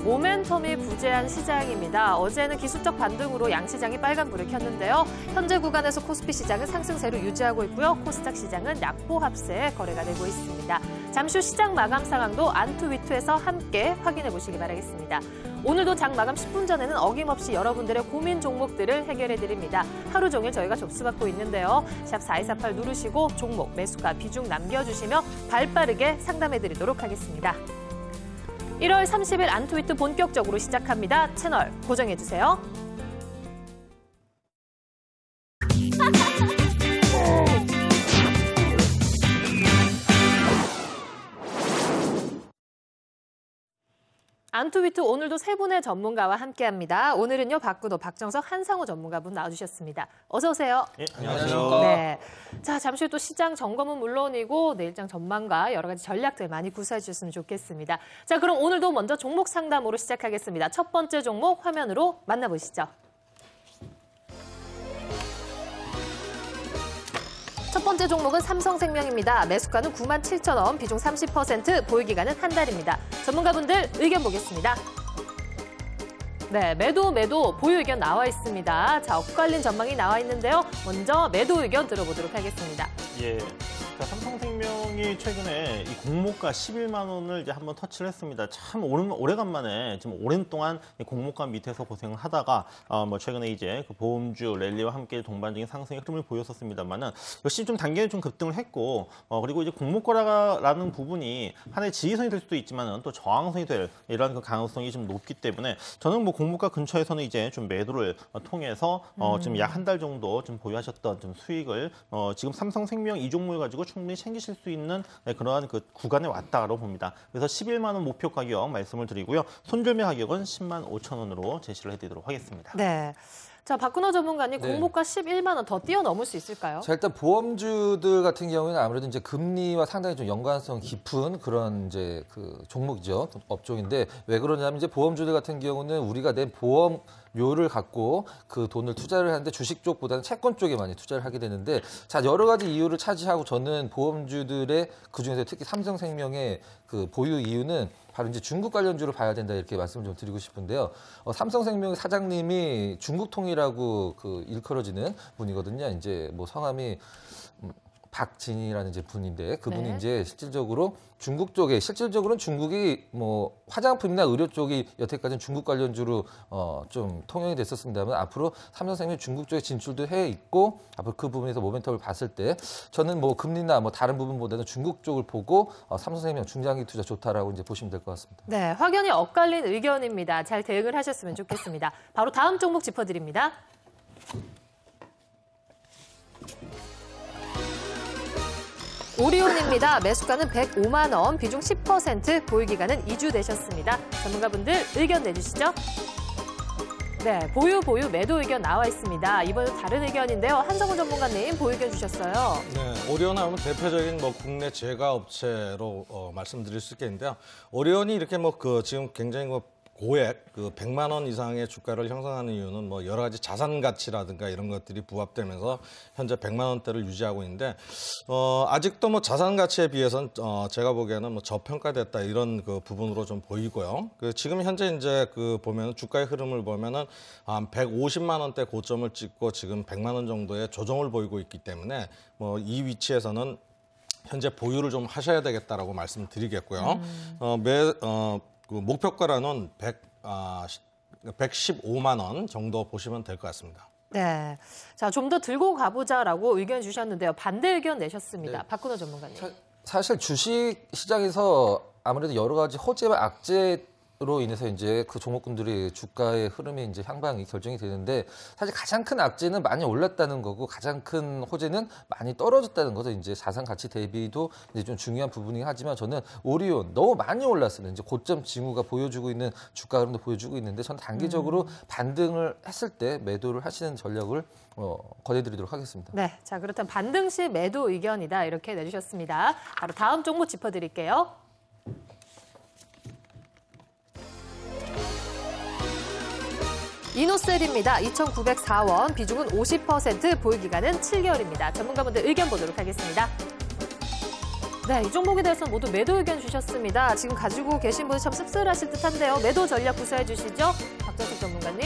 모멘텀이 부재한 시장입니다. 어제는 기술적 반등으로 양시장이 빨간불을 켰는데요. 현재 구간에서 코스피 시장은 상승세로 유지하고 있고요. 코스닥 시장은 약보 합세에 거래가 되고 있습니다. 잠시 후 시장 마감 상황도 안투위투에서 함께 확인해 보시기 바라겠습니다. 오늘도 장 마감 10분 전에는 어김없이 여러분들의 고민 종목들을 해결해 드립니다. 하루 종일 저희가 접수받고 있는데요. 샵 4248 누르시고 종목, 매수가, 비중 남겨주시며 발빠르게 상담해 드리도록 하겠습니다. 1월 30일 안투위투 본격적으로 시작합니다. 채널 고정해 주세요. 안투위투 오늘도 세 분의 전문가와 함께합니다. 오늘은요 박구도, 박정석, 한상우 전문가분 나와주셨습니다. 어서 오세요. 네, 안녕하세요. 네, 자 잠시 후 또 시장 점검은 물론이고 내일장 전망과 여러 가지 전략들 많이 구사해 주셨으면 좋겠습니다. 자 그럼 오늘도 먼저 종목 상담으로 시작하겠습니다. 첫 번째 종목 화면으로 만나보시죠. 첫 번째 종목은 삼성생명입니다. 매수가는 97,000원, 비중 30%, 보유기간은 한 달입니다. 전문가분들 의견 보겠습니다. 네, 매도, 보유 의견 나와 있습니다. 자, 엇갈린 전망이 나와 있는데요. 먼저 매도 의견 들어보도록 하겠습니다. 예. 자, 삼성생명이 최근에 이 공모가 11만 원을 이제 한번 터치를 했습니다. 참 오래간만에 지금 오랜 동안 공모가 밑에서 고생을 하다가 뭐 최근에 이제 그 보험주 랠리와 함께 동반적인 상승의 흐름을 보였었습니다만은 역시 좀 단계는 좀 급등을 했고 그리고 이제 공모가라는 부분이 하나의 지지선이 될 수도 있지만은 또 저항선이 될 이런 그 가능성이 좀 높기 때문에 저는 뭐 공모가 근처에서는 이제 좀 매도를 통해서 지금 약 한 달 정도 좀 보유하셨던 좀 수익을 지금 삼성생명 이 종목을 가지고 충분히 챙기실 수 있는 그러한 그 구간에 왔다고 봅니다. 그래서 11만 원 목표 가격 말씀을 드리고요. 손절매 가격은 10만 5천 원으로 제시를 해드리도록 하겠습니다. 네. 자, 박근호 전문가님, 공모가 11만 원 더 뛰어넘을 수 있을까요? 자, 일단 보험주들 같은 경우에는 아무래도 이제 금리와 상당히 좀 연관성 깊은 그런 이제 그 종목이죠. 업종인데 왜 그러냐면 이제 보험주들 같은 경우는 우리가 낸 보험료를 갖고 그 돈을 투자를 하는데 주식 쪽보다는 채권 쪽에 많이 투자를 하게 되는데 자, 여러 가지 이유를 차지하고 저는 보험주들의 그중에서 특히 삼성생명의 그 보유 이유는 바로 이제 중국 관련주를 봐야 된다 이렇게 말씀을 좀 드리고 싶은데요. 삼성생명 사장님이 중국통이라고 그 일컬어지는 분이거든요. 이제 뭐 성함이 박진이라는 이제 분인데 그분이 이제 실질적으로 중국 쪽에 실질적으로는 중국이 뭐 화장품이나 의료 쪽이 여태까지는 중국 관련주로 좀 통용이 됐었습니다만 앞으로 삼성생명이 중국 쪽에 진출도 해 있고 앞으로 그 부분에서 모멘텀을 봤을 때 저는 뭐 금리나 뭐 다른 부분보다는 중국 쪽을 보고 삼성생명 중장기 투자 좋다라고 이제 보시면 될 것 같습니다. 네, 확연히 엇갈린 의견입니다. 잘 대응을 하셨으면 좋겠습니다. 바로 다음 종목 짚어드립니다. 오리온입니다. 매수가는 105만 원, 비중 10%, 보유기간은 2주 되셨습니다. 전문가분들 의견 내주시죠. 네, 보유, 매도 의견 나와 있습니다. 이번엔 다른 의견인데요. 한성훈 전문가님 보유 의견 주셨어요. 네, 오리온 하면 대표적인 뭐 국내 제과업체로 말씀드릴 수 있겠는데요. 오리온이 이렇게 뭐 그 지금 굉장히 뭐 고액 그 100만 원 이상의 주가를 형성하는 이유는 뭐 여러 가지 자산 가치라든가 이런 것들이 부합되면서 현재 100만 원대를 유지하고 있는데 아직도 뭐 자산 가치에 비해서는 제가 보기에는 뭐 저평가됐다 이런 그 부분으로 좀 보이고요. 그 지금 현재 이제 그 보면 주가의 흐름을 보면은 한 150만 원대 고점을 찍고 지금 100만 원 정도의 조정을 보이고 있기 때문에 뭐 이 위치에서는 현재 보유를 좀 하셔야 되겠다라고 말씀드리겠고요. 그 목표가는 115만 원 정도 보시면 될 것 같습니다. 네, 자, 좀 더 들고 가보자라고 의견 주셨는데요. 반대 의견 내셨습니다. 네. 박근호 전문가님. 사실 주식 시장에서 아무래도 여러 가지 호재와 악재로 인해서 이제 그 종목군들이 주가의 흐름이 이제 향방이 결정이 되는데 사실 가장 큰 악재는 많이 올랐다는 거고 가장 큰 호재는 많이 떨어졌다는 것은 이제 자산 가치 대비도 이제 좀 중요한 부분이긴 하지만 저는 오리온 너무 많이 올랐어요. 이제 고점 징후가 보여주고 있는 주가 흐름도 보여주고 있는데 저는 단기적으로 반등을 했을 때 매도를 하시는 전략을 권해드리도록 하겠습니다. 네, 자 그렇다면 반등 시 매도 의견이다 이렇게 내주셨습니다. 바로 다음 종목 짚어드릴게요. 이노셀입니다. 2,904원, 비중은 50%, 보유기간은 7개월입니다. 전문가분들 의견 보도록 하겠습니다. 네, 이 종목에 대해서는 모두 매도 의견 주셨습니다. 지금 가지고 계신 분이 참 씁쓸하실 듯한데요. 매도 전략 구사해 주시죠. 박정석 전문가님.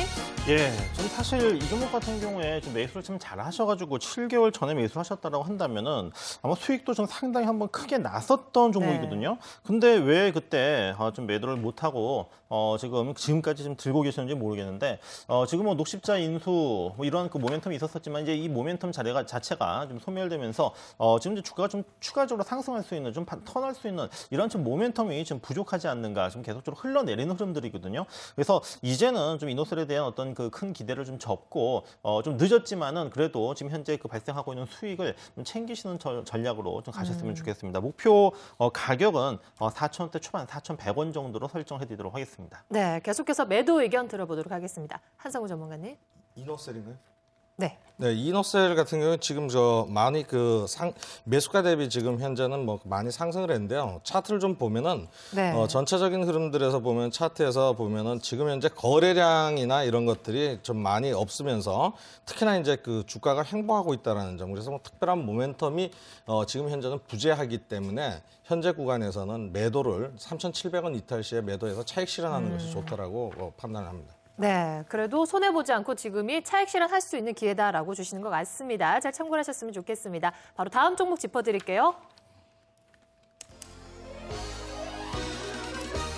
예, 좀 사실 이 종목 같은 경우에 좀 매수를 좀 잘 하셔가지고 7개월 전에 매수하셨다라고 한다면은 아마 수익도 좀 상당히 한번 크게 났었던 종목이거든요. 네. 근데 왜 그때 좀 매도를 못하고 지금까지 좀 들고 계시는지 모르겠는데 지금 뭐 녹십자 인수 뭐 이런 그 모멘텀이 있었었지만 이제 이 모멘텀 자체가 좀 소멸되면서 지금 이제 주가가 좀 추가적으로 상승할 수 있는 좀 턴할 수 있는 이런 좀 모멘텀이 좀 부족하지 않는가 좀 계속적으로 흘러내리는 흐름들이거든요. 그래서 이제는 좀 이노셀에 대한 어떤 그 큰 기대를 좀 접고 좀 늦었지만은 그래도 지금 현재 그 발생하고 있는 수익을 좀 챙기시는 전략으로 좀 가셨으면 좋겠습니다. 목표 가격은 4,000원대 초반 4,100원 정도로 설정해드리도록 하겠습니다. 네, 계속해서 매도 의견 들어보도록 하겠습니다. 한상우 전문가님. 이노셀인가요? 네. 네, 이노셀 같은 경우는 지금 많이 매수가 대비 지금 현재는 뭐 많이 상승을 했는데요. 차트를 좀 보면은 네. 전체적인 흐름들에서 보면 차트에서 보면은 지금 현재 거래량이나 이런 것들이 좀 많이 없으면서 특히나 이제 그 주가가 횡보하고 있다라는 점. 그래서 뭐 특별한 모멘텀이 지금 현재는 부재하기 때문에 현재 구간에서는 매도를 3,700원 이탈 시에 매도해서 차익 실현하는 것이 좋다라고 판단을 합니다. 네, 그래도 손해보지 않고 지금이 차익 실현할 수 있는 기회다라고 주시는 것 같습니다. 잘 참고하셨으면 좋겠습니다. 바로 다음 종목 짚어드릴게요.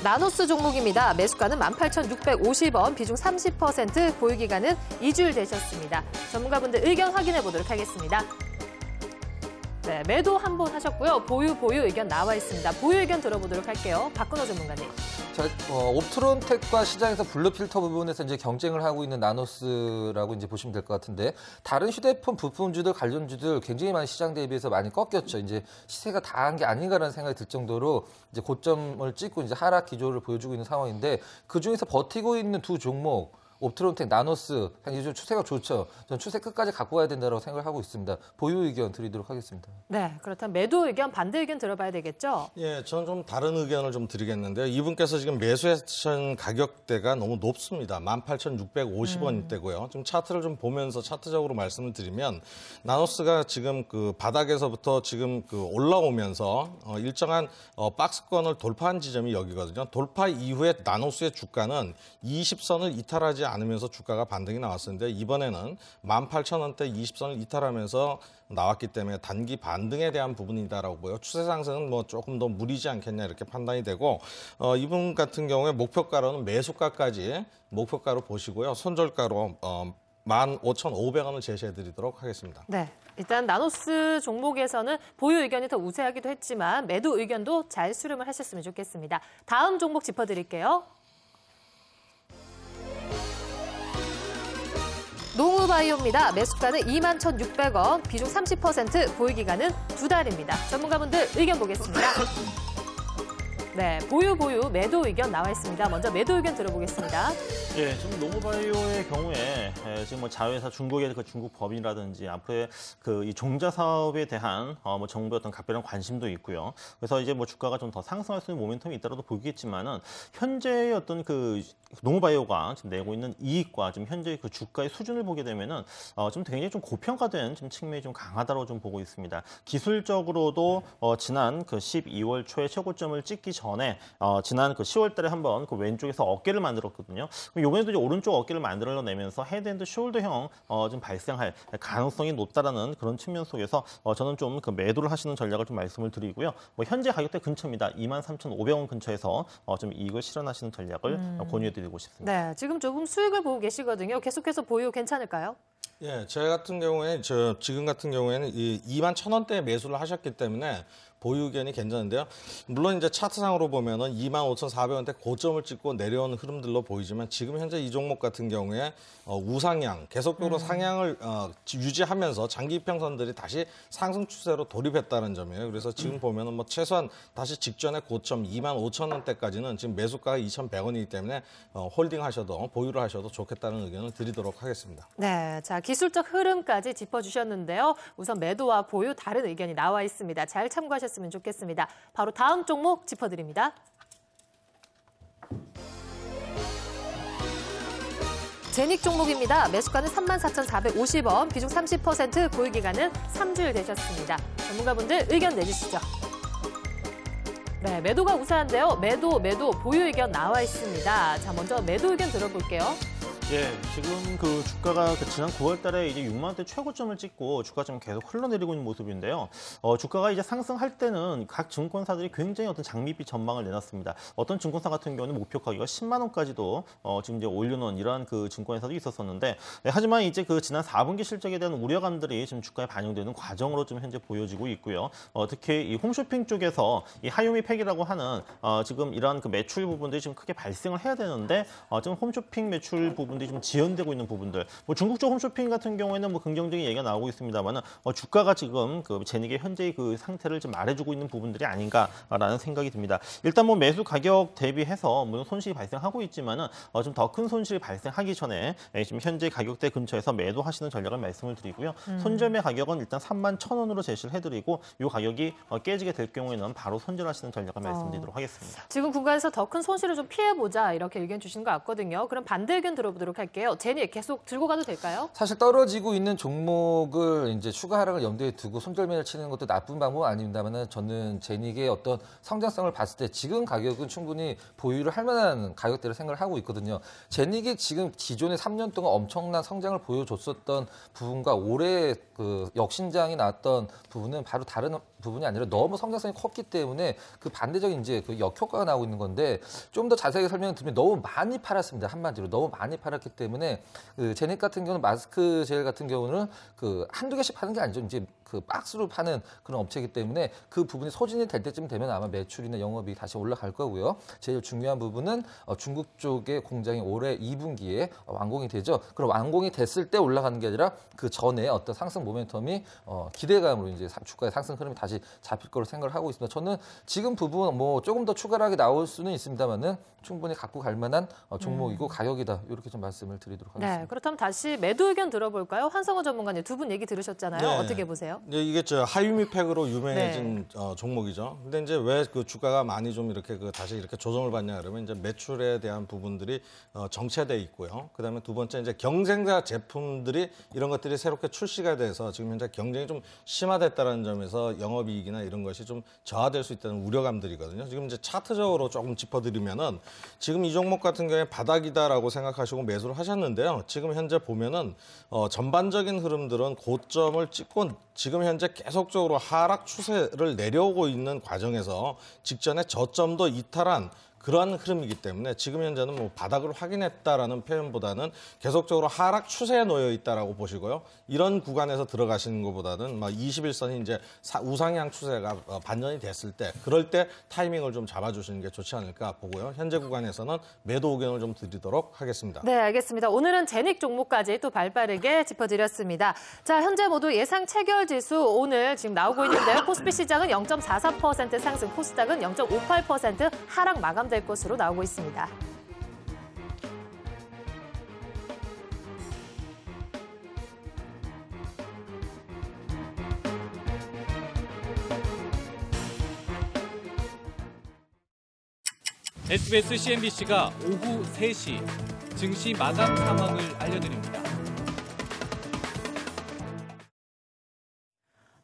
나노스 종목입니다. 매수가는 18,650원, 비중 30%, 보유기간은 2주일 되셨습니다. 전문가분들 의견 확인해 보도록 하겠습니다. 네, 매도 한 번 하셨고요. 보유 의견 나와 있습니다. 보유 의견 들어보도록 할게요. 박근호 전문가님. 자, 옵트론텍과 시장에서 블루 필터 부분에서 이제 경쟁을 하고 있는 나노스라고 이제 보시면 될 것 같은데 다른 휴대폰 부품주들 관련주들 굉장히 많이 시장 대비해서 많이 꺾였죠. 이제 시세가 다한 게 아닌가라는 생각이 들 정도로 이제 고점을 찍고 이제 하락 기조를 보여주고 있는 상황인데 그 중에서 버티고 있는 두 종목. 옵트론텍, 나노스, 요즘 추세가 좋죠. 전 추세 끝까지 갖고 가야 된다고 생각을 하고 있습니다. 보유 의견 드리도록 하겠습니다. 네, 그렇다면 매도 의견, 반대 의견 들어봐야 되겠죠? 예, 저는 좀 다른 의견을 좀 드리겠는데요. 이분께서 지금 매수하신 가격대가 너무 높습니다. 18,650원대고요. 지금 차트를 좀 보면서 차트적으로 말씀을 드리면 나노스가 지금 그 바닥에서부터 지금 그 올라오면서 일정한 박스권을 돌파한 지점이 여기거든요. 돌파 이후에 나노스의 주가는 20선을 이탈하지 않으면서 주가가 반등이 나왔었는데 이번에는 18,000원대 20선을 이탈하면서 나왔기 때문에 단기 반등에 대한 부분이다라고 보여 추세 상승은 뭐 조금 더 무리지 않겠냐 이렇게 판단이 되고 이분 같은 경우에 목표가로는 매수가까지 목표가로 보시고요. 손절가로 15,500원을 제시해드리도록 하겠습니다. 네, 일단 나노스 종목에서는 보유 의견이 더 우세하기도 했지만 매도 의견도 잘 수렴을 하셨으면 좋겠습니다. 다음 종목 짚어드릴게요. 농우바이오입니다. 매수가는 21,600원, 비중 30%, 보유기간은 2달입니다. 전문가분들 의견 보겠습니다. 네, 보유, 매도 의견 나와 있습니다. 먼저 매도 의견 들어보겠습니다. 예, 지금 농우바이오의 경우에 지금 뭐 자회사 중국의 그 중국 법인이라든지 앞으로의 그 이 종자 사업에 대한 뭐 정부의 어떤 각별한 관심도 있고요. 그래서 이제 뭐 주가가 좀 더 상승할 수 있는 모멘텀이 있더라도 보이겠지만은 현재의 어떤 그 농우바이오가 지금 내고 있는 이익과 지금 현재 그 주가의 수준을 보게 되면은 좀 굉장히 좀 고평가된 좀 측면이 좀 강하다고 좀 보고 있습니다. 기술적으로도 지난 그 12월 초에 최고점을 찍기 전에 지난 그 10월달에 한번 그 왼쪽에서 어깨를 만들었거든요. 이번에도 이제 오른쪽 어깨를 만들어내면서 헤드앤드 숄더형 좀 발생할 가능성이 높다라는 그런 측면 속에서 저는 좀 그 매도를 하시는 전략을 좀 말씀을 드리고요. 뭐 현재 가격대 근처입니다. 23,500원 근처에서 좀 이익을 실현하시는 전략을 권유해드리고 싶습니다. 네, 지금 조금 수익을 보고 계시거든요. 계속해서 보유 괜찮을까요? 예, 저 같은 경우에 지금 같은 경우에는 21,000원대에 매수를 하셨기 때문에 보유 의견이 괜찮은데요. 물론 이제 차트상으로 보면은 25,400원대 고점을 찍고 내려온 흐름들로 보이지만 지금 현재 이 종목 같은 경우에 우상향, 계속적으로 상향을 유지하면서 장기 평선들이 다시 상승 추세로 돌입했다는 점이에요. 그래서 지금 보면은 뭐 최소한 다시 직전의 고점 25,000원대까지는 지금 매수가가 2,100원이기 때문에 홀딩하셔도 보유를 하셔도 좋겠다는 의견을 드리도록 하겠습니다. 네, 자 기술적 흐름까지 짚어주셨는데요. 우선 매도와 보유 다른 의견이 나와 있습니다. 잘 참고하셨으면 좋겠습니다. 바로 다음 종목 짚어드립니다. 제닉 종목입니다. 매수가는 34,450원, 비중 30%, 보유기간은 3주일 되셨습니다. 전문가분들 의견 내주시죠. 네, 매도가 우세한데요. 매도 보유 의견 나와 있습니다. 자, 먼저 매도 의견 들어볼게요. 예, 지금 그 주가가 지난 9월 달에 이제 6만 원대 최고점을 찍고 주가 좀 계속 흘러내리고 있는 모습인데요. 주가가 이제 상승할 때는 각 증권사들이 굉장히 어떤 장밋빛 전망을 내놨습니다. 어떤 증권사 같은 경우는 목표 가격이 10만 원까지도 지금 이제 올려놓은 이러한 그 증권사도 있었었는데, 네, 하지만 이제 그 지난 4분기 실적에 대한 우려감들이 지금 주가에 반영되는 과정으로 좀 현재 보여지고 있고요. 특히 이 홈쇼핑 쪽에서 이 하요미 팩이라고 하는 지금 이러한 그 매출 부분들이 지금 크게 발생을 해야 되는데 지금 홈쇼핑 매출 부분들이 좀 지연되고 있는 부분들, 뭐 중국 쪽 홈쇼핑 같은 경우에는 뭐 긍정적인 얘기가 나오고 있습니다만은 주가가 지금 그 제닉의 현재의 그 상태를 좀 말해주고 있는 부분들이 아닌가라는 생각이 듭니다. 일단 뭐 매수 가격 대비해서 물론 손실이 발생하고 있지만은 좀 더 큰 손실이 발생하기 전에 지금 현재 가격대 근처에서 매도하시는 전략을 말씀을 드리고요. 손절매 가격은 일단 31,000원으로 제시를 해드리고 이 가격이 깨지게 될 경우에는 바로 손절하시는 전략을 말씀드리도록 하겠습니다. 지금 구간에서 더 큰 손실을 좀 피해보자 이렇게 의견 주신 것 같거든요. 그럼 반대 의견 들어보도록 할게요. 제니 계속 들고 가도 될까요? 사실 떨어지고 있는 종목을 이제 추가 하락을 염두에 두고 손절매를 치는 것도 나쁜 방법은 아닙니다만 저는 제닉의 어떤 성장성을 봤을 때 지금 가격은 충분히 보유를 할 만한 가격대를 생각을 하고 있거든요. 제닉이 지금 기존에 3년 동안 엄청난 성장을 보여줬었던 부분과 올해 그 역신장이 나왔던 부분은 바로 다른 부분이 아니라 너무 성장성이 컸기 때문에 그 반대적인 이제 그 역효과가 나오고 있는 건데 좀 더 자세하게 설명을 드리면 너무 많이 팔았습니다. 한마디로 너무 많이 팔았기 때문에 그 제닉 같은 경우는 마스크 젤 같은 경우는 그 한두 개씩 파는 게 아니죠. 이제 그 박스로 파는 그런 업체이기 때문에 그 부분이 소진이 될 때쯤 되면 아마 매출이나 영업이 다시 올라갈 거고요. 제일 중요한 부분은 중국 쪽의 공장이 올해 2분기에 완공이 되죠. 그럼 완공이 됐을 때 올라가는 게 아니라 그 전에 어떤 상승 모멘텀이 기대감으로 이제 주가의 상승 흐름이 다시 잡힐 거로 생각을 하고 있습니다. 저는 지금 부분 뭐 조금 더 추가하게 나올 수는 있습니다만은 충분히 갖고 갈 만한 종목이고 가격이다. 이렇게 좀 말씀을 드리도록 하겠습니다. 네, 그렇다면 다시 매도 의견 들어볼까요? 한성호 전문가님 두 분 얘기 들으셨잖아요. 네. 어떻게 보세요? 네, 이게 하유미 팩으로 유명해진 종목이죠. 근데 이제 왜 그 주가가 많이 좀 이렇게 다시 이렇게 조정을 받냐 그러면 이제 매출에 대한 부분들이 정체돼 있고요. 그다음에 두 번째 이제 경쟁자 제품들이 이런 것들이 새롭게 출시가 돼서 지금 현재 경쟁이 좀 심화됐다는 점에서 영업이익이나 이런 것이 좀 저하될 수 있다는 우려감들이거든요. 지금 이제 차트적으로 조금 짚어드리면은 지금 이 종목 같은 경우에 바닥이다라고 생각하시고 매수를 하셨는데요. 지금 현재 보면은 전반적인 흐름들은 고점을 찍고 지금 현재 계속적으로 하락 추세를 내려오고 있는 과정에서 직전에 저점도 이탈한 그러한 흐름이기 때문에 지금 현재는 뭐 바닥을 확인했다라는 표현보다는 계속적으로 하락 추세에 놓여 있다라고 보시고요. 이런 구간에서 들어가시는 것보다는 막 21선이 이제 우상향 추세가 반전이 됐을 때 그럴 때 타이밍을 좀 잡아주시는 게 좋지 않을까 보고요. 현재 구간에서는 매도 의견을 좀 드리도록 하겠습니다. 네, 알겠습니다. 오늘은 제닉 종목까지 또 발빠르게 짚어드렸습니다. 자, 현재 모두 예상 체결 지수 오늘 지금 나오고 있는데요. 코스피 시장은 0.43% 상승, 코스닥은 0.58% 하락 마감될 것으로 나오고 있습니다. SBS CNBC가 오후 3시 증시 마감 상황을 알려드립니다.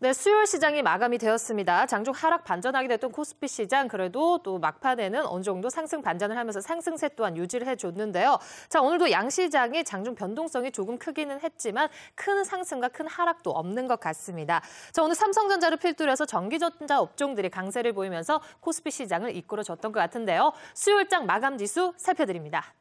네, 수요일 시장이 마감이 되었습니다. 장중 하락 반전하게 됐던 코스피 시장 그래도 또 막판에는 어느 정도 상승 반전을 하면서 상승세 또한 유지를 해줬는데요. 자, 오늘도 양시장이 장중 변동성이 조금 크기는 했지만 큰 상승과 큰 하락도 없는 것 같습니다. 자, 오늘 삼성전자를 필두로 해서 전기전자 업종들이 강세를 보이면서 코스피 시장을 이끌어줬던 것 같은데요. 수요일장 마감 지수 살펴드립니다.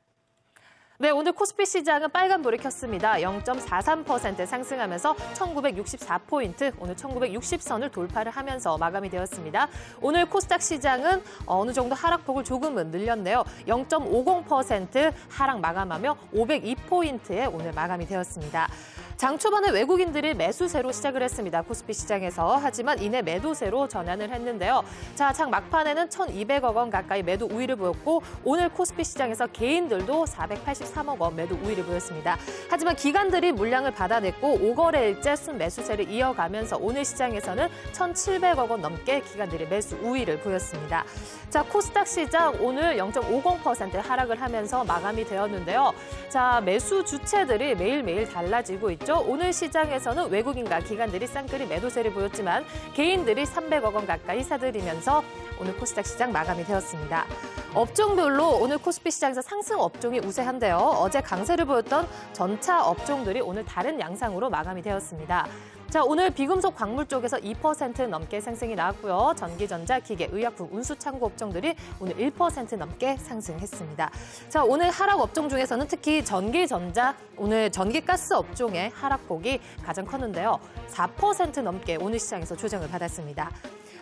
네, 오늘 코스피 시장은 빨간불이 켰습니다. 0.43% 상승하면서 1964포인트, 오늘 1960선을 돌파를 하면서 마감이 되었습니다. 오늘 코스닥 시장은 어느 정도 하락폭을 조금은 늘렸네요. 0.50% 하락 마감하며 502포인트에 오늘 마감이 되었습니다. 장 초반에 외국인들이 매수세로 시작을 했습니다. 코스피 시장에서. 하지만 이내 매도세로 전환을 했는데요. 자, 장 막판에는 1,200억 원 가까이 매도 우위를 보였고 오늘 코스피 시장에서 개인들도 483억 원 매도 우위를 보였습니다. 하지만 기관들이 물량을 받아냈고 5거래일째 순매수세를 이어가면서 오늘 시장에서는 1,700억 원 넘게 기관들이 매수 우위를 보였습니다. 자, 코스닥 시장 오늘 0.50% 하락을 하면서 마감이 되었는데요. 자, 매수 주체들이 매일매일 달라지고 있죠. 보시죠. 오늘 시장에서는 외국인과 기관들이 쌍끌이 매도세를 보였지만 개인들이 300억 원 가까이 사들이면서 오늘 코스닥 시장 마감이 되었습니다. 업종별로 오늘 코스피 시장에서 상승 업종이 우세한데요. 어제 강세를 보였던 전차 업종들이 오늘 다른 양상으로 마감이 되었습니다. 자, 오늘 비금속 광물 쪽에서 2% 넘게 상승이 나왔고요. 전기전자, 기계, 의약품, 운수, 창고 업종들이 오늘 1% 넘게 상승했습니다. 자, 오늘 하락 업종 중에서는 특히 전기전자, 오늘 전기가스 업종의 하락폭이 가장 컸는데요. 4% 넘게 오늘 시장에서 조정을 받았습니다.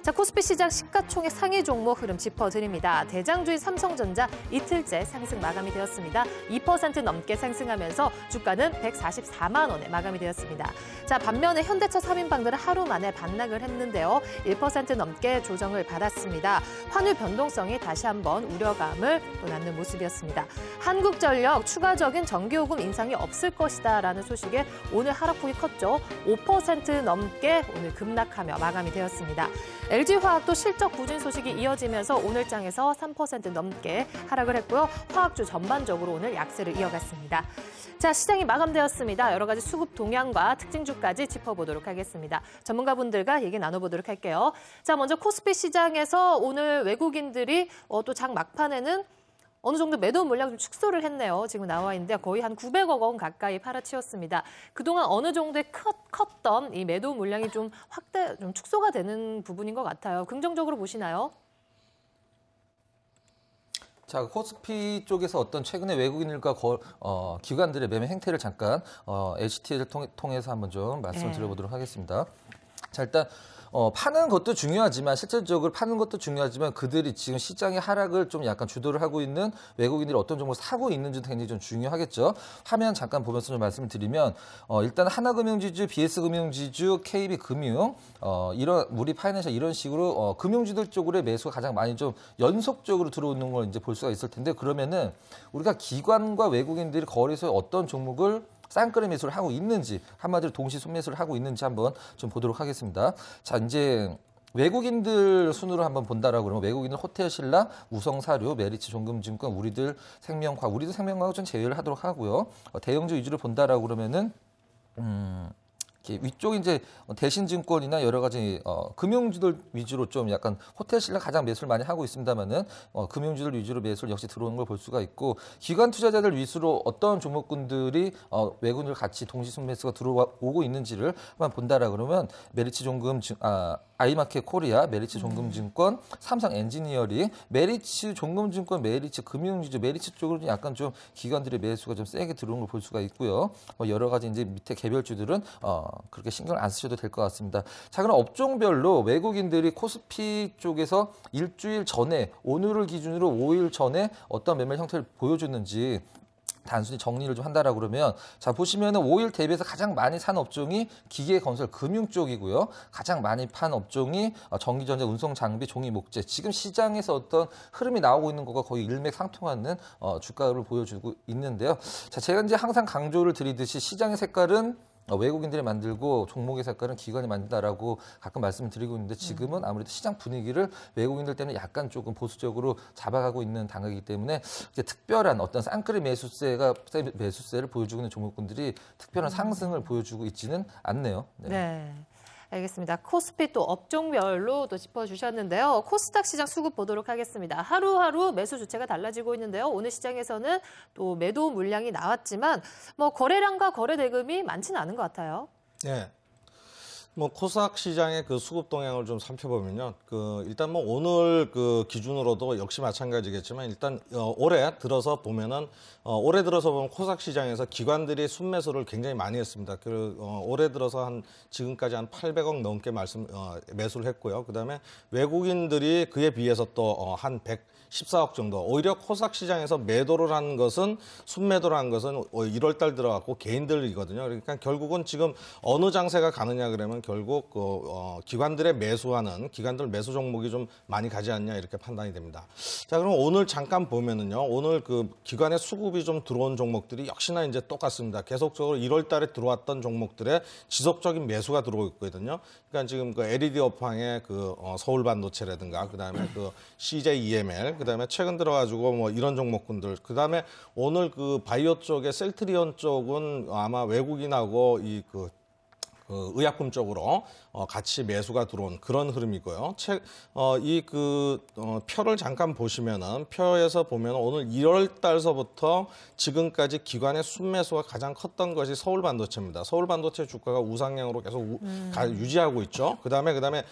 자, 코스피 시장 시가총액 상위 종목 흐름 짚어드립니다. 대장주인 삼성전자 이틀째 상승 마감이 되었습니다. 2% 넘게 상승하면서 주가는 144만 원에 마감이 되었습니다. 자, 반면에 현대차 3인방들은 하루 만에 반락을 했는데요. 1% 넘게 조정을 받았습니다. 환율 변동성이 다시 한번 우려감을 또 낳는 모습이었습니다. 한국전력 추가적인 전기요금 인상이 없을 것이다라는 소식에 오늘 하락폭이 컸죠. 5% 넘게 오늘 급락하며 마감이 되었습니다. LG화학도 실적 부진 소식이 이어지면서 오늘 장에서 3% 넘게 하락을 했고요. 화학주 전반적으로 오늘 약세를 이어갔습니다. 자, 시장이 마감되었습니다. 여러 가지 수급 동향과 특징주까지 짚어보도록 하겠습니다. 전문가분들과 얘기 나눠보도록 할게요. 자, 먼저 코스피 시장에서 오늘 외국인들이 또 장 막판에는 어느 정도 매도 물량 좀 축소를 했네요. 지금 나와 있는데 거의 한 900억 원 가까이 팔아치웠습니다. 그동안 어느 정도의 컸던 이 매도 물량이 좀 축소가 되는 부분인 것 같아요. 긍정적으로 보시나요? 자, 코스피 쪽에서 어떤 최근에 외국인들과 기관들의 매매 행태를 잠깐 HTL을 통해서 한번 좀 말씀을 드려보도록 하겠습니다. 자, 일단 파는 것도 중요하지만 실질적으로 파는 것도 중요하지만 그들이 지금 시장의 하락을 좀 약간 주도를 하고 있는 외국인들이 어떤 종목을 사고 있는지도 굉장히 좀 중요하겠죠. 화면 잠깐 보면서 좀 말씀을 드리면 일단 하나금융지주, BS금융지주, KB금융 이런 우리 파이낸셜 이런 식으로 금융주들 쪽으로의 매수가 가장 많이 좀 연속적으로 들어오는 걸 이제 볼 수가 있을 텐데 그러면은 우리가 기관과 외국인들이 거래소에 어떤 종목을 쌍끌이 매수를 하고 있는지 한마디로 동시 순매수를 하고 있는지 한번 좀 보도록 하겠습니다. 자, 이제 외국인들 순으로 한번 본다라고 그러면 외국인들 호텔신라, 우성사료, 메리츠 종금증권, 우리들 생명과학은 좀 제외를 하도록 하고요. 대형주 위주로 본다라고 그러면은 위쪽 이제 대신증권이나 여러 가지 금융주들 위주로 좀 약간 호텔신라 가장 매수를 많이 하고 있습니다만은 금융주들 위주로 매수를 역시 들어오는 걸 볼 수가 있고 기관 투자자들 위주로 어떤 종목군들이 외국인들 같이 동시 순매수가 들어오고 있는지를 한번 본다라 그러면 메리츠 아이마켓 코리아, 메리츠 종금증권, 삼성 엔지니어링, 메리츠 종금증권, 메리츠 금융주주, 메리츠 쪽으로 약간 좀 기관들의 매수가 좀 세게 들어오는 걸 볼 수가 있고요. 여러 가지 이제 밑에 개별주들은 그렇게 신경을 안 쓰셔도 될 것 같습니다. 자, 그럼 업종별로 외국인들이 코스피 쪽에서 일주일 전에 오늘을 기준으로 5일 전에 어떤 매매 형태를 보여줬는지 단순히 정리를 좀 한다라고 그러면 자 보시면은 5일 대비해서 가장 많이 산 업종이 기계 건설 금융 쪽이고요. 가장 많이 판 업종이 전기전자 운송 장비 종이 목재. 지금 시장에서 어떤 흐름이 나오고 있는 것과 거의 일맥상통하는 주가를 보여주고 있는데요. 자, 제가 이제 항상 강조를 드리듯이 시장의 색깔은 외국인들이 만들고 종목의 색깔은 기관이 만든다라고 가끔 말씀을 드리고 있는데 지금은 아무래도 시장 분위기를 외국인들 때문에 약간 조금 보수적으로 잡아가고 있는 단계이기 때문에 이제 특별한 어떤 쌍끌이 매수세를 보여주고 있는 종목군들이 특별한 상승을 보여주고 있지는 않네요. 네. 알겠습니다. 코스피 또 업종별로 또 짚어주셨는데요. 코스닥 시장 수급 보도록 하겠습니다. 하루하루 매수 주체가 달라지고 있는데요. 오늘 시장에서는 또 매도 물량이 나왔지만 거래량과 거래 대금이 많지는 않은 것 같아요. 네. 코스닥 시장의 그 수급 동향을 좀 살펴보면요. 일단 오늘 기준으로도 역시 마찬가지겠지만 일단 올해 들어서 보면 코스닥 시장에서 기관들이 순매수를 굉장히 많이 했습니다. 올해 들어서 지금까지 한 800억 넘게 매수를 했고요. 그다음에 외국인들이 그에 비해서 또 한 114억 정도. 오히려 코스닥 시장에서 매도를 한 것은 순매도를 한 것은 1월 달 들어갔고 개인들이거든요. 그러니까 결국은 지금 어느 장세가 가느냐 그러면 결국 기관들의 기관들 매수 종목이 좀 많이 가지 않냐 이렇게 판단이 됩니다. 자, 그럼 오늘 잠깐 보면은요. 오늘 그 기관의 수급이 좀 들어온 종목들이 역시나 이제 똑같습니다. 계속적으로 1월 달에 들어왔던 종목들의 지속적인 매수가 들어오고 있거든요. 그러니까 지금 그 LED 업황의 그 서울 반도체라든가 그다음에 그 CJ EML 그다음에 최근 들어가지고 뭐 이런 종목군들 그다음에 오늘 그 바이오 쪽의 셀트리온 쪽은 아마 외국인하고 그 의약품 쪽으로 같이 매수가 들어온 그런 흐름이고요. 표를 잠깐 보시면은 표에서 보면 오늘 1월 달서부터 지금까지 기관의 순매수가 가장 컸던 것이 서울 반도체입니다. 서울 반도체 주가가 우상향으로 계속 유지하고 있죠. 그다음에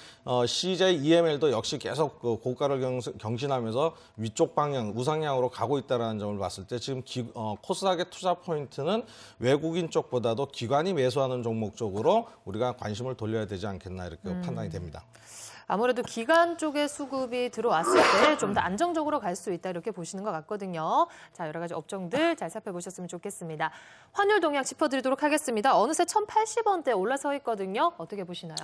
CJ EML도 역시 계속 그 고가를 경신하면서 위쪽 방향 우상향으로 가고 있다는 점을 봤을 때 지금 코스닥의 투자 포인트는 외국인 쪽보다도 기관이 매수하는 종목 쪽으로 우리가 관심을 돌려야 되지 않겠나 이렇게 판단이 됩니다. 아무래도 기관 쪽의 수급이 들어왔을 때 좀 더 안정적으로 갈 수 있다 이렇게 보시는 것 같거든요. 자, 여러 가지 업종들 잘 살펴보셨으면 좋겠습니다. 환율 동향 짚어드리도록 하겠습니다. 어느새 1,080원대 올라서 있거든요. 어떻게 보시나요?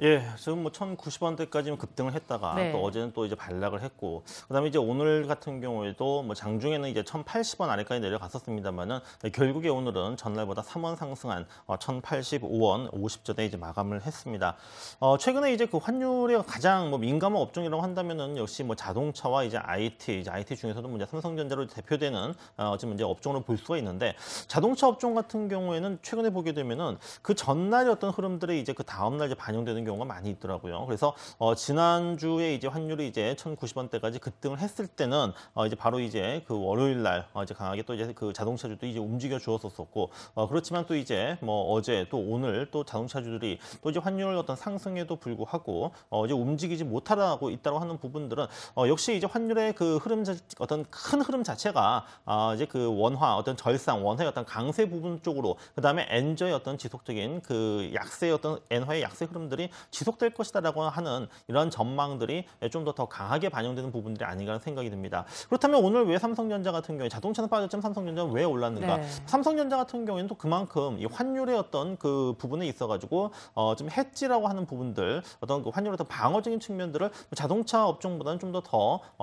예, 지금 뭐 1,090원대까지는 급등을 했다가 네. 또 어제는 또 이제 반락을 했고, 그다음에 이제 오늘 같은 경우에도 뭐 장중에는 이제 1,080원 아래까지 내려갔었습니다만은 결국에 오늘은 전날보다 3원 상승한 1,085원 50전에 이제 마감을 했습니다. 최근에 이제 그 환율에 가장 뭐 민감한 업종이라고 한다면은 역시 뭐 자동차와 이제 IT 중에서도 이제 삼성전자로 대표되는 지금 이제 업종으로 볼 수가 있는데 자동차 업종 같은 경우에는 최근에 보게 되면은 그 전날의 어떤 흐름들이 이제 그 다음 날 이제 반영되는 경우가 많이 있더라고요. 그래서 지난주에 이제 환율이 이제 1,090원대까지 급등을 했을 때는 이제 바로 이제 그 월요일 날 이제 강하게 또 이제 그 자동차주도 이제 움직여 주었었고 그렇지만 또 이제 뭐 어제 또 오늘 또 자동차주들이 또 이제 환율 어떤 상승에도 불구하고 이제 움직이지 못하고 있다고 하는 부분들은 역시 이제 환율의 그 흐름 어떤 큰 흐름 자체가 이제 그 원화 어떤 절상 원화의 어떤 강세 부분 쪽으로 그다음에 엔저의 어떤 지속적인 그 약세 어떤 엔화의 약세 흐름들이 지속될 것이다라고 하는 이런 전망들이 좀 더 강하게 반영되는 부분들이 아닌가 하는 생각이 듭니다. 그렇다면 오늘 왜 삼성전자 같은 경우에 자동차는 빠졌지만 삼성전자는 왜 올랐는가? 네. 삼성전자 같은 경우에는 또 그만큼 이 환율의 어떤 그 부분에 있어가지고 좀 해지라고 하는 부분들 어떤 그 환율의 어떤 방어적인 측면들을 자동차 업종보다는 좀 더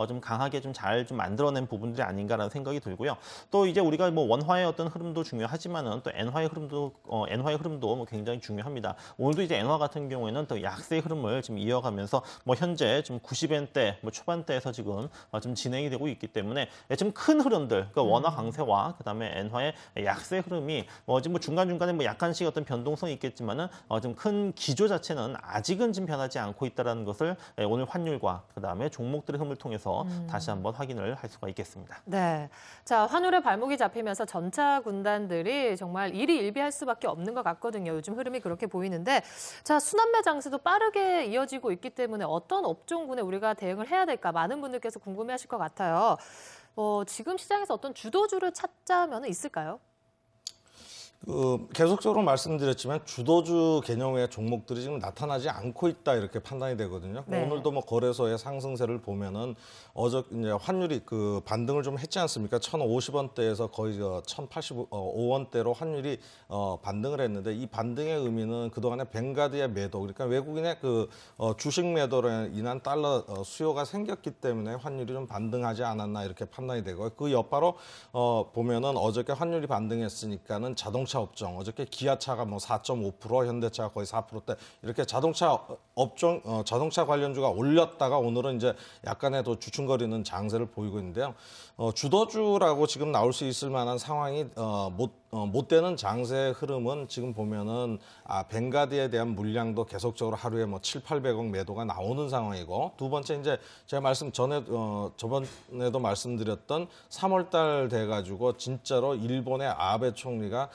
좀 강하게 좀 잘 좀 만들어낸 부분들이 아닌가라는 생각이 들고요. 또 이제 우리가 뭐 원화의 어떤 흐름도 중요하지만은 또 엔화의 흐름도 뭐 굉장히 중요합니다. 오늘도 이제 엔화 같은 경우에는 또 약세의 흐름을 지금 이어가면서 뭐 현재 지금 90엔대 뭐 초반대에서 지금 좀 진행이 되고 있기 때문에 지금 큰 흐름들, 그러니까 원화 강세와 그다음에 엔화의 약세 흐름이 지금 뭐 중간중간에 뭐 약간씩 어떤 변동성이 있겠지만은 좀 큰 기조 자체는 아직은 지금 변하지 않고 있다라는 것을 오늘 환율과 그다음에 종목들의 흐름을 통해서 다시 한번 확인을 할 수가 있겠습니다. 네, 자 환율에 발목이 잡히면서 전차 군단들이 정말 일희일비할 수밖에 없는 것 같거든요. 요즘 흐름이 그렇게 보이는데, 자 순환매 장세도 빠르게 이어지고 있기 때문에 어떤 업종군에 우리가 대응을 해야 될까 많은 분들께서 궁금해하실 것 같아요. 지금 시장에서 어떤 주도주를 찾자면 있을까요? 계속적으로 말씀드렸지만 주도주 개념의 종목들이 지금 나타나지 않고 있다 이렇게 판단이 되거든요. 네. 오늘도 뭐 거래소의 상승세를 보면은 어제 이제 환율이 그 반등을 좀 했지 않습니까? 1,050원대에서 거의 1,085원대로 환율이 반등을 했는데 이 반등의 의미는 그동안의 벵가드의 매도, 그러니까 외국인의 그 주식 매도로 인한 달러 수요가 생겼기 때문에 환율이 좀 반등하지 않았나 이렇게 판단이 되고요. 그 여파로 보면은 어저께 환율이 반등했으니까는 자동차 업종, 어저께 기아차가 뭐 4.5%, 현대차가 거의 4%대 이렇게 자동차 업종, 자동차 관련주가 올렸다가 오늘은 이제 약간의 더 주춤거리는 장세를 보이고 있는데요. 주도주라고 지금 나올 수 있을 만한 상황이 못 되는 장세 흐름은 지금 보면은 벵가드에 대한 물량도 계속적으로 하루에 뭐 700~800억 매도가 나오는 상황이고, 두 번째 이제 제가 저번에도 말씀드렸던 3월달 돼가지고 진짜로 일본의 아베 총리가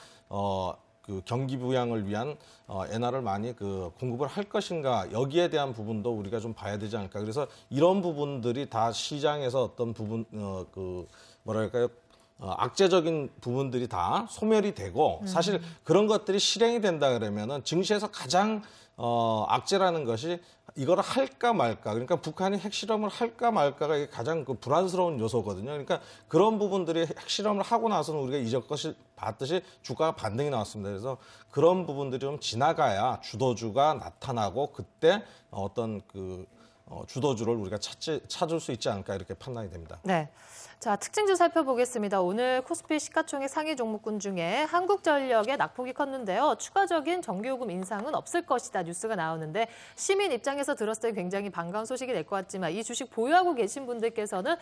그 경기 부양을 위한 엔화를 많이 공급을 할 것인가, 여기에 대한 부분도 우리가 좀 봐야 되지 않을까. 그래서 이런 부분들이 다 시장에서 어떤 부분 뭐랄까요? 악재적인 부분들이 다 소멸이 되고, 사실 그런 것들이 실행이 된다 그러면은 증시에서 가장 악재라는 것이 이거를 할까 말까. 그러니까 북한이 핵실험을 할까 말까가 이게 가장 그 불안스러운 요소거든요. 그러니까 그런 부분들이 핵실험을 하고 나서는 우리가 이전까지 봤듯이 주가가 반등이 나왔습니다. 그래서 그런 부분들이 좀 지나가야 주도주가 나타나고 그때 어떤 그 주도주를 우리가 찾을 수 있지 않을까 이렇게 판단이 됩니다. 네. 자, 특징주 살펴보겠습니다. 오늘 코스피 시가총액 상위 종목군 중에 한국전력의 낙폭이 컸는데요. 추가적인 전기요금 인상은 없을 것이다 뉴스가 나오는데 시민 입장에서 들었을 때 굉장히 반가운 소식이 될 것 같지만 이 주식 보유하고 계신 분들께서는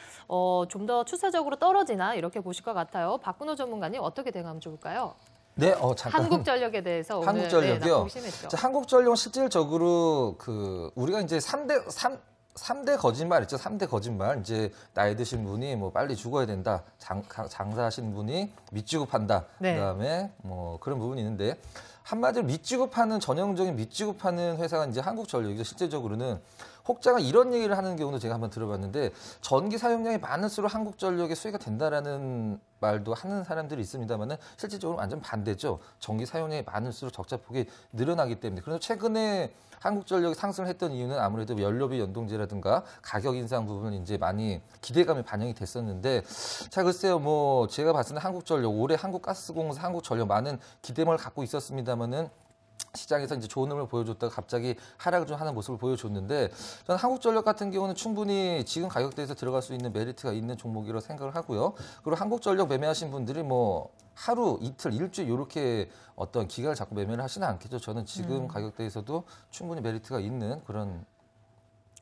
좀 더 추세적으로 떨어지나 이렇게 보실 것 같아요. 박근호 전문가님 어떻게 대응하면 좋을까요? 네, 잠깐. 한국전력에 대해서 오늘 한국전력이요. 낙폭이 심했죠. 자, 한국전력은 실질적으로 우리가 이제 3대 거짓말 있죠. 3대 거짓말. 이제 나이 드신 분이 뭐 빨리 죽어야 된다. 장사하시는 분이 밑지급한다. 네. 그다음에 뭐 그런 부분이 있는데 한마디로 밑지급하는 전형적인 밑지급하는 회사가 이제 한국전력이죠. 실제적으로는 혹자가 이런 얘기를 하는 경우도 제가 한번 들어봤는데 전기 사용량이 많을수록 한국전력의 수혜가 된다라는 말도 하는 사람들이 있습니다만은 실질적으로 완전 반대죠. 전기 사용량이 많을수록 적자폭이 늘어나기 때문에. 그래서 최근에 한국전력이 상승을 했던 이유는 아무래도 연료비 연동제라든가 가격 인상 부분은 이제 많이 기대감이 반영이 됐었는데 자 글쎄요 뭐 제가 봤을 때 한국전력 올해 한국가스공사 한국전력 많은 기대감을 갖고 있었습니다만은 시장에서 이제 좋은 흐름을 보여줬다가 갑자기 하락을 좀 하는 모습을 보여줬는데 저는 한국전력 같은 경우는 충분히 지금 가격대에서 들어갈 수 있는 메리트가 있는 종목이라고 생각을 하고요. 그리고 한국전력 매매하신 분들이 뭐 하루, 이틀, 일주일 이렇게 어떤 기간을 잡고 매매를 하시는 않겠죠. 저는 지금 가격대에서도 충분히 메리트가 있는 그런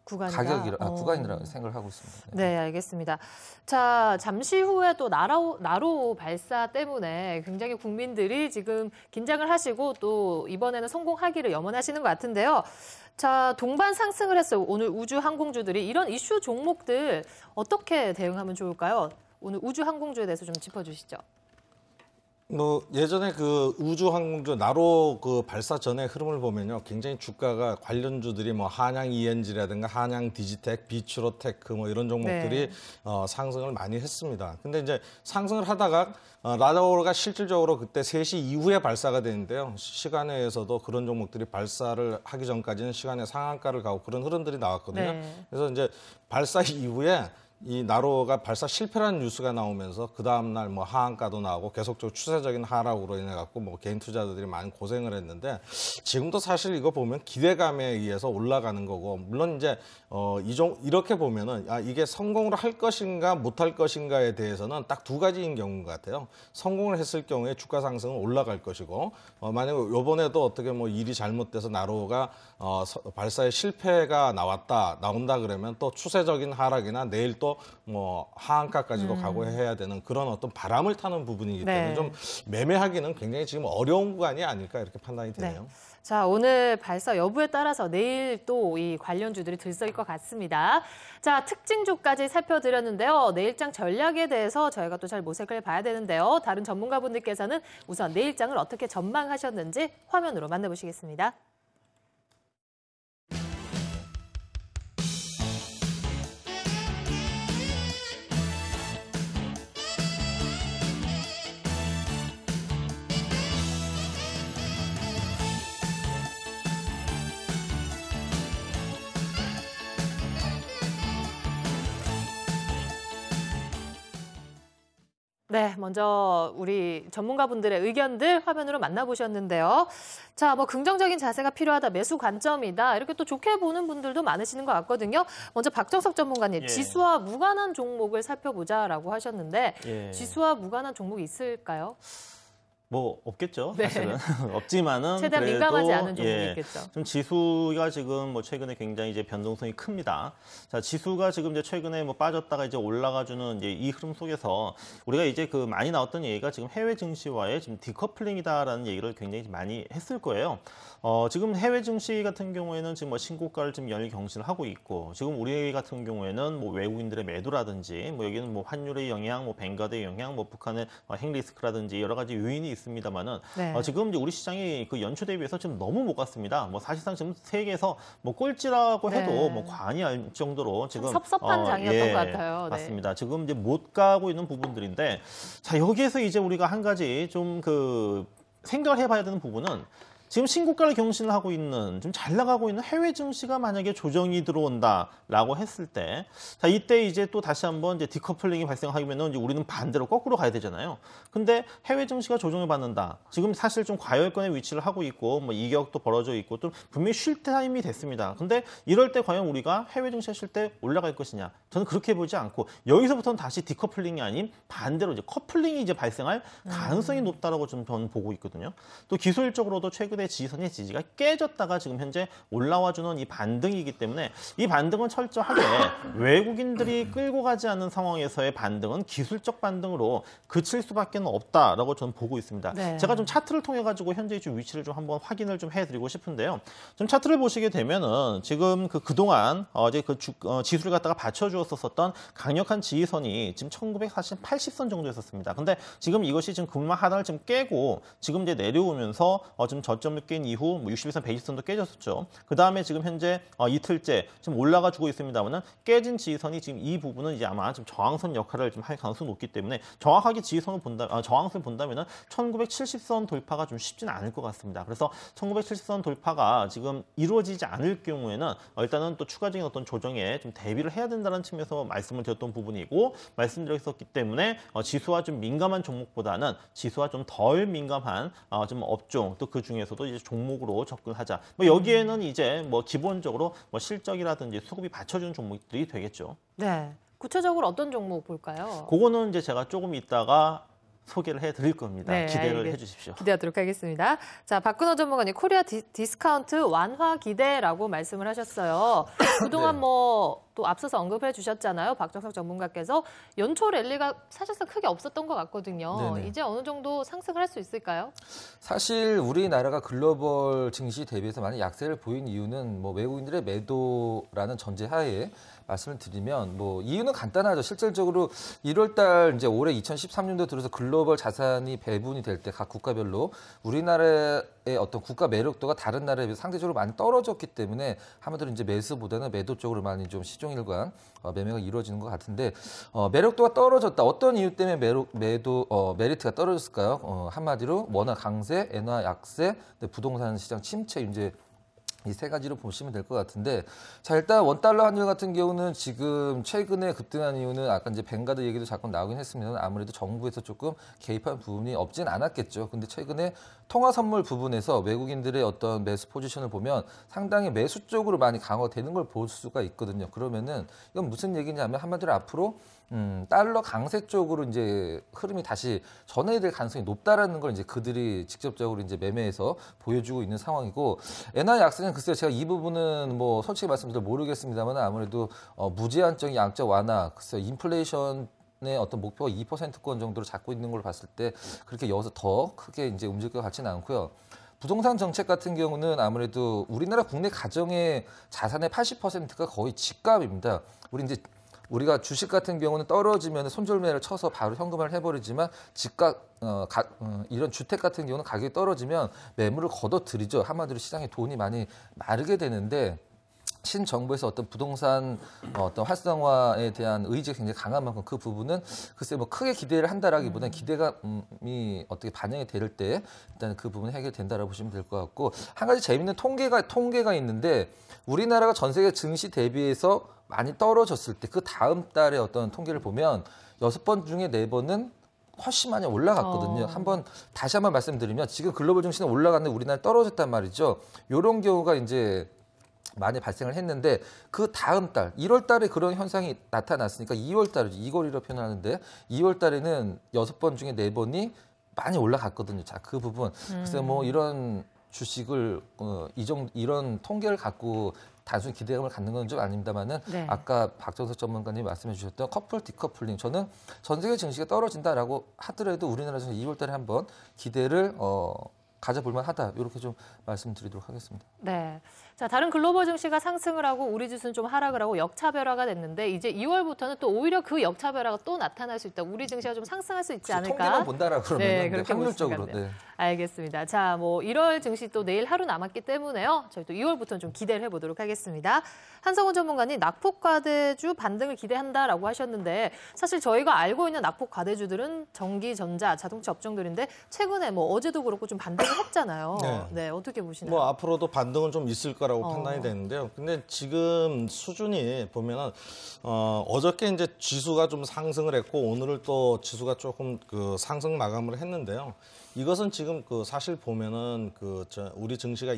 구간이라고 생각을 하고 있습니다. 네, 알겠습니다. 자, 잠시 후에 또 나로 발사 때문에 굉장히 국민들이 지금 긴장을 하시고 또 이번에는 성공하기를 염원하시는 것 같은데요. 자, 동반 상승을 했어요. 오늘 우주 항공주들이 이런 이슈 종목들 어떻게 대응하면 좋을까요? 오늘 우주 항공주에 대해서 좀 짚어주시죠. 뭐 예전에 그 우주항공주 나로 그 발사 전의 흐름을 보면요, 굉장히 주가가 관련주들이 뭐 한양 ENG라든가 한양 디지텍, 비추로테크 뭐 이런 종목들이 상승을 많이 했습니다. 근데 이제 상승을 하다가 나로가 실질적으로 그때 3시 이후에 발사가 되는데요, 시간에서도 그런 종목들이 발사를 하기 전까지는 시간에 상한가를 가고 그런 흐름들이 나왔거든요. 네. 그래서 이제 발사 이후에 이 나로가 발사 실패라는 뉴스가 나오면서 그 다음날 뭐 하한가도 나오고 계속적으로 추세적인 하락으로 인해 갖고 뭐 개인 투자자들이 많이 고생을 했는데 지금도 사실 이거 보면 기대감에 의해서 올라가는 거고, 물론 이제 이렇게 보면은 이게 성공을 할 것인가 못할 것인가에 대해서는 딱 두 가지인 경우인 것 같아요. 성공을 했을 경우에 주가 상승은 올라갈 것이고, 만약에 이번에도 어떻게 뭐 일이 잘못돼서 나로가 발사에 실패가 나온다 그러면 또 추세적인 하락이나 내일 또 뭐 하한가까지도 각오해야 되는 그런 어떤 바람을 타는 부분이기 때문에 좀 매매하기는 굉장히 지금 어려운 구간이 아닐까 이렇게 판단이 되네요. 네. 자, 오늘 발사 여부에 따라서 내일 또 이 관련주들이 들썩일 것 같습니다. 자, 특징주까지 살펴드렸는데요. 내일장 전략에 대해서 저희가 또 잘 모색을 봐야 되는데요. 다른 전문가분들께서는 우선 내일장을 어떻게 전망하셨는지 화면으로 만나보시겠습니다. 네, 먼저 우리 전문가분들의 의견들 화면으로 만나보셨는데요. 자, 뭐 긍정적인 자세가 필요하다, 매수 관점이다, 이렇게 또 좋게 보는 분들도 많으시는 것 같거든요. 먼저 박정석 전문가님, 지수와 무관한 종목을 살펴보자라고 하셨는데 지수와 무관한 종목이 있을까요? 뭐 없겠죠, 사실은. 없지만은 최대한 그래도 민감하지 않은 종목이 있겠죠. 좀 지수가 지금 뭐 최근에 굉장히 이제 변동성이 큽니다. 자, 지수가 지금 이제 최근에 뭐 빠졌다가 이제 올라가주는 이제 이 흐름 속에서 우리가 이제 그 많이 나왔던 얘기가 지금 해외 증시와의 지금 디커플링이다라는 얘기를 굉장히 많이 했을 거예요. 지금 해외 증시 같은 경우에는 지금 뭐 신고가를 지금 연일 경신을 하고 있고, 지금 우리 같은 경우에는 뭐 외국인들의 매도라든지 뭐 여기는 뭐 환율의 영향, 뭐 뱅가드의 영향, 뭐 북한의 핵 리스크라든지 여러 가지 요인이 있습니다만은 지금 이제 우리 시장이 그 연초 대비해서 지금 너무 못 갔습니다. 뭐 사실상 지금 세계에서 뭐 꼴찌라고 해도 뭐 과언이 알 정도로 지금 섭섭한 장이었던 것 같아요. 네. 맞습니다. 지금 이제 못 가고 있는 부분들인데, 자, 여기에서 이제 우리가 한 가지 좀 그 생각을 해봐야 되는 부분은 지금 신고가를 경신을 하고 있는 좀 잘 나가고 있는 해외 증시가 만약에 조정이 들어온다라고 했을 때, 자 이때 이제 또 다시 한번 이제 디커플링이 발생하면은 이제 우리는 반대로 거꾸로 가야 되잖아요. 근데 해외 증시가 조정을 받는다. 지금 사실 좀 과열권에 위치를 하고 있고 뭐 이격도 벌어져 있고 좀 분명히 쉴 타임이 됐습니다. 근데 이럴 때 과연 우리가 해외 증시가 쉴 때 올라갈 것이냐? 저는 그렇게 보지 않고 여기서부터는 다시 디커플링이 아닌 반대로 이제 커플링이 이제 발생할 가능성이 높다라고 좀 저는 보고 있거든요. 또 기술적으로도 최근에 지지선의 지지가 깨졌다가 지금 현재 올라와주는 이 반등이기 때문에 이 반등은 철저하게 외국인들이 끌고 가지 않는 상황에서의 반등은 기술적 반등으로 그칠 수밖에 없다라고 저는 보고 있습니다. 네. 제가 좀 차트를 통해 가지고 현재 좀 위치를 좀 한번 확인을 좀 해드리고 싶은데요. 좀 차트를 보시게 되면은 지금 그동안 어제 지수를 갖다가 받쳐주었었던 강력한 지지선이 지금 1980선 정도였었습니다. 근데 지금 이것이 지금 금방 하단을 좀 깨고 지금 이제 내려오면서 좀 저점을 깬 이후 뭐 61선, 120선도 깨졌었죠. 그 다음에 지금 현재 이틀째 지금 올라가 주고 있습니다만은 깨진 지지선이 지금 이 부분은 이제 아마 좀 저항선 역할을 좀 할 가능성이 높기 때문에 정확하게 지지선을 저항선을 본다면은 1970선 돌파가 좀 쉽지는 않을 것 같습니다. 그래서 1970선 돌파가 지금 이루어지지 않을 경우에는 일단은 또 추가적인 어떤 조정에 좀 대비를 해야 된다는 측면에서 말씀을 드렸던 부분이고 말씀드렸었기 때문에 지수와 좀 민감한 종목보다는 지수와 좀 덜 민감한 좀 업종 또 그 중에서도 이제 종목으로 접근하자. 뭐 여기에는 이제 뭐 기본적으로 뭐 실적이라든지 수급이 받쳐주는 종목들이 되겠죠. 네. 구체적으로 어떤 종목 볼까요? 그거는 이제 제가 조금 이따가 소개를 해드릴 겁니다. 네, 기대를 해주십시오. 기대하도록 하겠습니다. 자, 박근호 전문가님, 코리아 디스카운트 완화 기대라고 말씀을 하셨어요. 그동안 네. 뭐 또 앞서서 언급해 주셨잖아요. 박정석 전문가께서 연초 랠리가 사실상 크게 없었던 것 같거든요. 네네. 이제 어느 정도 상승을 할 수 있을까요? 사실 우리나라가 글로벌 증시 대비해서 많이 약세를 보인 이유는 뭐 외국인들의 매도라는 전제하에 말씀을 드리면 뭐 이유는 간단하죠. 실질적으로 1월 달 이제 올해 2013년도 들어서 글로벌 자산이 배분이 될 때 각 국가별로 우리나라의 어떤 국가 매력도가 다른 나라에 비해서 상대적으로 많이 떨어졌기 때문에 한마디로 이제 매수보다는 매도 쪽으로 많이 좀 시종일관 매매가 이루어지는 것 같은데 매력도가 떨어졌다. 어떤 이유 때문에 메리트가 떨어졌을까요? 한마디로 원화 강세, 엔화 약세, 부동산 시장 침체 이제 이 세 가지로 보시면 될 것 같은데, 자 일단 원달러 환율 같은 경우는 지금 최근에 급등한 이유는 아까 이제 뱅가드 얘기도 잠깐 나오긴 했습니다만 아무래도 정부에서 조금 개입한 부분이 없진 않았겠죠. 근데 최근에 통화 선물 부분에서 외국인들의 어떤 매수 포지션을 보면 상당히 매수 쪽으로 많이 강화되는 걸 볼 수가 있거든요. 그러면은 이건 무슨 얘기냐면 한마디로 앞으로 달러 강세 쪽으로 이제 흐름이 다시 전환이 될 가능성이 높다라는 걸 이제 그들이 직접적으로 이제 매매해서 보여주고 있는 상황이고, 엔화 약세는 글쎄요 제가 이 부분은 뭐 솔직히 말씀드려 모르겠습니다만 아무래도 무제한적인 양적 완화, 글쎄요 인플레이션의 어떤 목표가 2%권 정도로 잡고 있는 걸 봤을 때 그렇게 여기서 더 크게 이제 움직일 것 같지는 않고요. 부동산 정책 같은 경우는 아무래도 우리나라 국내 가정의 자산의 80%가 거의 집값입니다. 우리가 주식 같은 경우는 떨어지면 손절매를 쳐서 바로 현금화를 해버리지만 집값 이런 주택 같은 경우는 가격이 떨어지면 매물을 걷어들이죠. 한마디로 시장에 돈이 많이 마르게 되는데 신정부에서 어떤 부동산 어떤 활성화에 대한 의지가 굉장히 강한 만큼 그 부분은 글쎄 뭐 크게 기대를 한다라기보다는 기대감이 어떻게 반영이 될 때 일단 그 부분이 해결된다라고 보시면 될 것 같고, 한 가지 재밌는 통계가 있는데 우리나라가 전 세계 증시 대비해서 많이 떨어졌을 때 그 다음 달에 어떤 통계를 보면 6번 중에 4번은 훨씬 많이 올라갔거든요. 다시 한번 말씀드리면 지금 글로벌 증시는 올라갔는데 우리나라 떨어졌단 말이죠. 이런 경우가 이제 많이 발생을 했는데 그 다음 달 1월 달에 그런 현상이 나타났으니까 2월 달이죠. 이거리로 표현하는데 2월 달에는 6번 중에 4번이 많이 올라갔거든요. 자, 그 부분. 그래서 뭐 이런 주식을 이런 통계를 갖고 단순히 기대감을 갖는 건 좀 아닙니다만은 네. 아까 박정석 전문가님이 말씀해 주셨던 커플 디커플링, 저는 전 세계 증시가 떨어진다라고 하더라도 우리나라에서 2월 달에 한번 기대를 가져볼 만하다. 이렇게 좀 말씀드리도록 하겠습니다. 네. 자, 다른 글로벌 증시가 상승을 하고 우리 지수는 좀 하락을 하고 역차별화가 됐는데 이제 2월부터는 또 오히려 그 역차별화가 또 나타날 수 있다. 우리 증시가 좀 상승할 수 있지 않을까? 통계만 본다라 그러면 네, 그렇게 확률적으로. 네. 알겠습니다. 자, 뭐 1월 증시 또 내일 하루 남았기 때문에요. 저희 또 2월부터는 좀 기대를 해보도록 하겠습니다. 한성훈 전문가님, 낙폭과대주 반등을 기대한다라고 하셨는데 사실 저희가 알고 있는 낙폭과대주들은 전기, 전자, 자동차 업종들인데 최근에 뭐 어제도 그렇고 좀 반등이 반등을 했잖아요. 네. 네, 어떻게 보시나요? 뭐 앞으로도 반등은 좀 있을 거라고 판단이 되는데요. 근데 지금 수준이 보면은 어저께 이제 지수가 좀 상승을 했고 오늘을 또 지수가 조금 그 상승 마감을 했는데요. 이것은 지금 그 사실 보면은 우리 증시가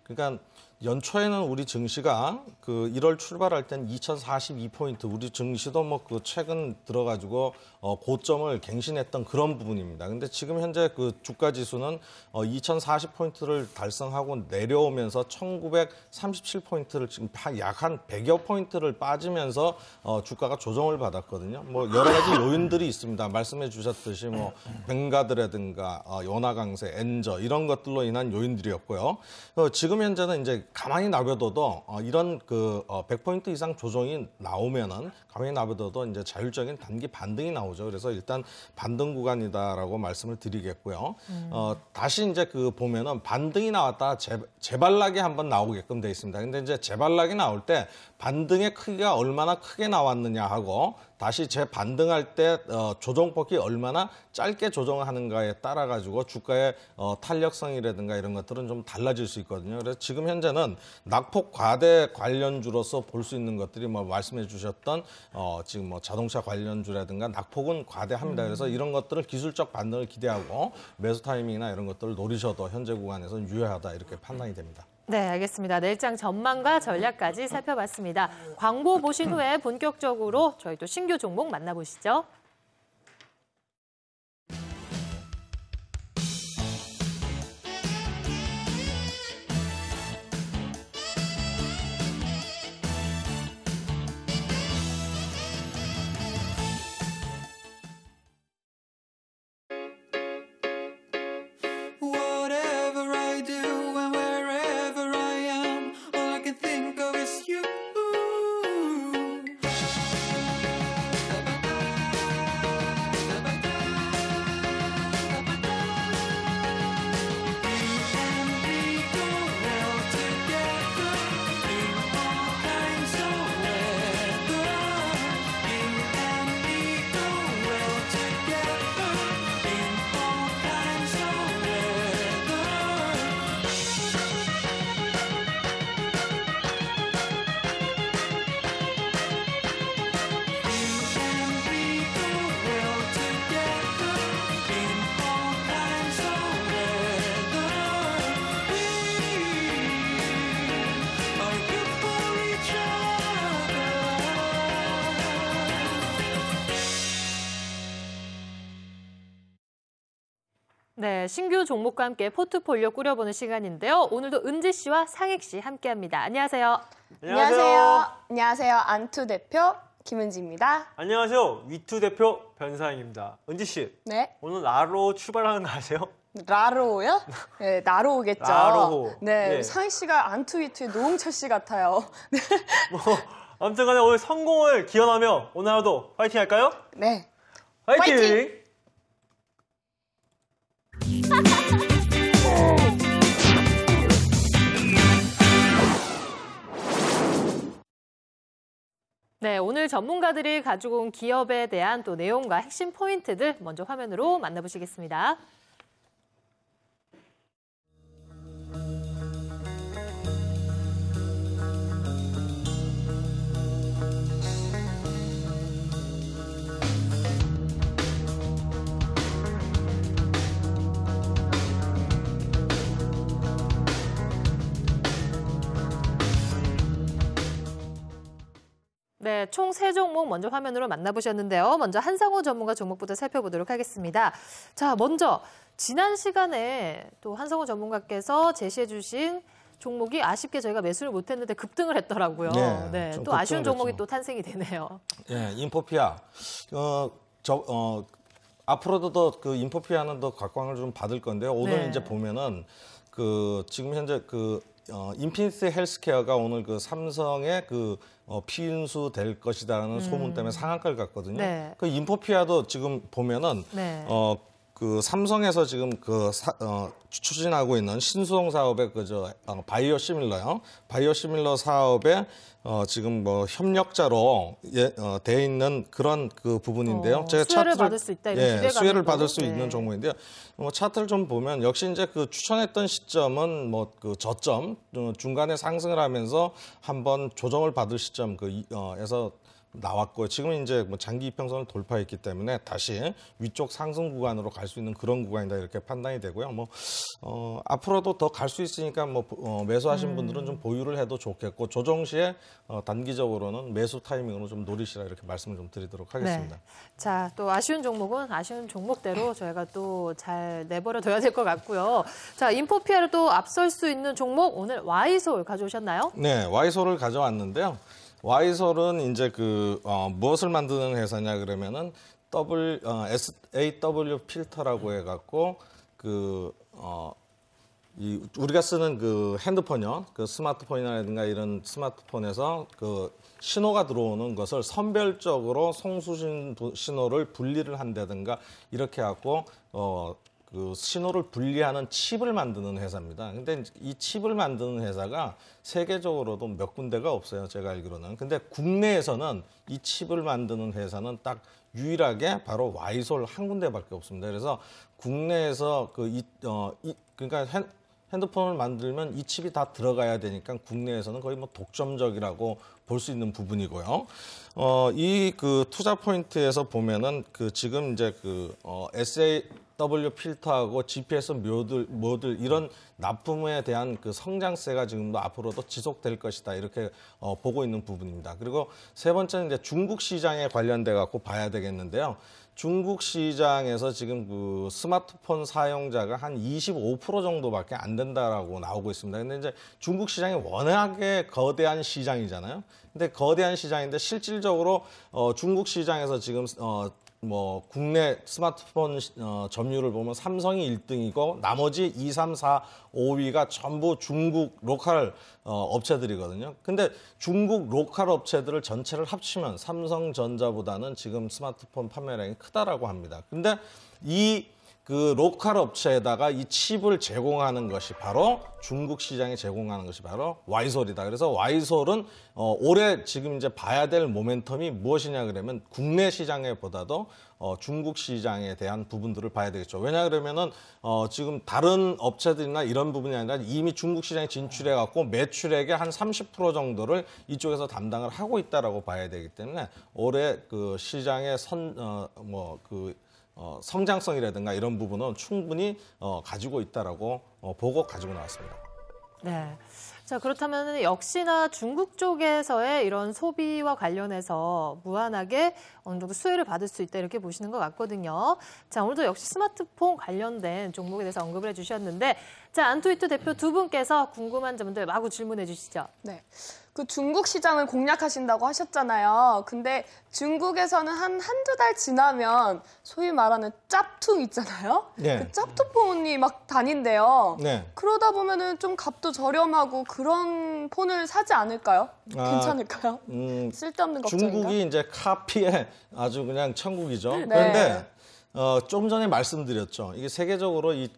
그러니까 연초에는 우리 증시가 그 1월 출발할 땐 2042포인트, 우리 증시도 뭐 그 최근 들어가지고 고점을 갱신했던 그런 부분입니다. 근데 지금 현재 그 주가 지수는 2040포인트를 달성하고 내려오면서 1937포인트를 지금 약 한 100여 포인트를 빠지면서 주가가 조정을 받았거든요. 뭐 여러 가지 요인들이 있습니다. 말씀해 주셨듯이 뭐 뱅가드라든가 원화 강세, 엔저 이런 것들로 인한 요인들이었고요. 지금 현재는 이제 가만히 놔둬도 이런 100포인트 이상 조정이 나오면은 가만히 놔둬도 이제 자율적인 단기 반등이 나오죠. 그래서 일단 반등 구간이다라고 말씀을 드리겠고요. 다시 이제 보면은 반등이 나왔다 재발락이 한번 나오게끔 돼 있습니다. 근데 이제 재발락이 나올 때 반등의 크기가 얼마나 크게 나왔느냐 하고 다시 재반등할 때 조정폭이 얼마나 짧게 조정하는가에 따라 가지고 주가의 탄력성이라든가 이런 것들은 좀 달라질 수 있거든요. 그래서 지금 현재는 낙폭 과대 관련주로서 볼 수 있는 것들이 뭐 말씀해 주셨던 지금 뭐 자동차 관련주라든가 낙폭은 과대합니다. 그래서 이런 것들을 기술적 반등을 기대하고 매수 타이밍이나 이런 것들을 노리셔도 현재 구간에서는 유효하다 이렇게 판단이 됩니다. 네, 알겠습니다. 내일장 전망과 전략까지 살펴봤습니다. 광고 보신 후에 본격적으로 저희 또 신규 종목 만나보시죠. 네, 신규 종목과 함께 포트폴리오 꾸려보는 시간인데요. 오늘도 은지 씨와 상익 씨 함께합니다. 안녕하세요. 안녕하세요. 안녕하세요. 안투 대표 김은지입니다. 안녕하세요. 위투 대표 변사영입니다. 은지 씨. 네. 오늘 나로 출발하는 거 아세요? 라로우요? 네, 나로우겠죠. 나로우. 네, 네. 상희 씨가 안투 위투의 노홍철 씨 같아요. 네. 뭐 아무튼 간에 오늘 성공을 기원하며 오늘 하루도 파이팅 할까요? 네. 파이팅! 파이팅! 네, 오늘 전문가들이 가지고 온 기업에 대한 또 내용과 핵심 포인트들 먼저 화면으로 만나보시겠습니다. 네, 총 3종목 먼저 화면으로 만나보셨는데요. 먼저 한상호 전문가 종목부터 살펴보도록 하겠습니다. 자, 먼저 지난 시간에 또 한상호 전문가께서 제시해 주신 종목이 아쉽게 저희가 매수를 못했는데 급등을 했더라고요. 네, 또 아쉬운 종목이 또 탄생이 되네요. 네, 인포피아. 앞으로도 그 인포피아는 더 각광을 좀 받을 건데요. 오늘 네. 이제 보면은 지금 현재 인피니트 헬스케어가 오늘 삼성의 피인수 될 것이다라는 소문 때문에 상한가를 갔거든요. 네. 그 인포피아도 지금 보면은 네. 그 삼성에서 지금 추진하고 있는 신수송 사업의 바이오 시밀러요. 바이오 시밀러 사업에 지금 뭐 협력자로 돼 있는 그런 그 부분인데요. 제가 수혜를 받을 수 있다 이런 기대감이 수혜를 받을 수 네. 있는 종목인데요. 뭐 차트를 좀 보면 역시 이제 그 추천했던 시점은 뭐 그 저점 중간에 상승을 하면서 한번 조정을 받을 시점 에서 나왔고요. 지금 이제 뭐 장기 이평선을 돌파했기 때문에 다시 위쪽 상승 구간으로 갈 수 있는 그런 구간이다 이렇게 판단이 되고요. 뭐 앞으로도 더 갈 수 있으니까 뭐 매수하신 분들은 좀 보유를 해도 좋겠고 조정 시에 단기적으로는 매수 타이밍으로 좀 노리시라 이렇게 말씀을 좀 드리도록 하겠습니다. 네. 자, 또 아쉬운 종목은 아쉬운 종목대로 저희가 또 잘 내버려 둬야 될 것 같고요. 자, 인포피아를 또 앞설 수 있는 종목 오늘 Y솔 가져오셨나요? 네, Y솔을 가져왔는데요. Y솔은 이제 무엇을 만드는 회사냐 그러면은 SAW 필터라고 해갖고 우리가 쓰는 그 핸드폰이요, 그 스마트폰이라든가 이런 스마트폰에서 그 신호가 들어오는 것을 선별적으로 송수신 신호를 분리를 한다든가 이렇게 해갖고 그 신호를 분리하는 칩을 만드는 회사입니다. 근데 이 칩을 만드는 회사가 세계적으로도 몇 군데가 없어요. 제가 알기로는. 근데 국내에서는 이 칩을 만드는 회사는 딱 유일하게 바로 Y솔 한 군데밖에 없습니다. 그래서 국내에서 그러니까 핸드폰을 만들면 이 칩이 다 들어가야 되니까 국내에서는 거의 뭐 독점적이라고 볼 수 있는 부분이고요. 이 투자 포인트에서 보면은 지금 이제 SAW 필터하고 GPS 모듈 이런 납품에 대한 성장세가 지금도 앞으로도 지속될 것이다 이렇게 보고 있는 부분입니다. 그리고 세 번째는 이제 중국 시장에 관련돼 갖고 봐야 되겠는데요. 중국 시장에서 지금 스마트폰 사용자가 한 25% 정도밖에 안 된다라고 나오고 있습니다. 근데 이제 중국 시장이 워낙에 거대한 시장이잖아요. 근데 거대한 시장인데 실질적으로 중국 시장에서 지금 뭐 국내 스마트폰 점유율을 보면 삼성이 1등이고 나머지 2, 3, 4, 5위가 전부 중국 로컬 업체들이거든요. 근데 중국 로컬 업체들을 전체를 합치면 삼성전자보다는 지금 스마트폰 판매량이 크다라고 합니다. 근데 이 로컬 업체에다가 이 칩을 제공하는 것이 바로 중국 시장에 제공하는 것이 바로 Y솔이다. 그래서 Y솔은 올해 지금 이제 봐야 될 모멘텀이 무엇이냐 그러면 국내 시장에 보다도 중국 시장에 대한 부분들을 봐야 되겠죠. 왜냐 그러면은 지금 다른 업체들이나 이런 부분이 아니라 이미 중국 시장에 진출해 갖고 매출액의 한 30% 정도를 이쪽에서 담당을 하고 있다라고 봐야 되기 때문에 올해 시장의 성장성이라든가 이런 부분은 충분히 가지고 있다라고 보고 가지고 나왔습니다. 네. 자, 그렇다면 역시나 중국 쪽에서의 이런 소비와 관련해서 무한하게 어느 정도 수혜를 받을 수 있다 이렇게 보시는 것 같거든요. 자, 오늘도 역시 스마트폰 관련된 종목에 대해서 언급을 해주셨는데 자, 안투이트 대표 두 분께서 궁금한 점들 마구 질문해 주시죠. 네. 중국 시장을 공략하신다고 하셨잖아요. 근데 중국에서는 한두 달 지나면 소위 말하는 짭퉁 있잖아요. 네. 그 짭퉁폰이 막 다닌대요. 네. 그러다 보면은 좀 값도 저렴하고 그런 폰을 사지 않을까요? 괜찮을까요? 쓸데없는 걱정인가? 중국이 이제 카피에 아주 그냥 천국이죠. 네. 그런데 좀 전에 말씀드렸죠. 이게 세계적으로 이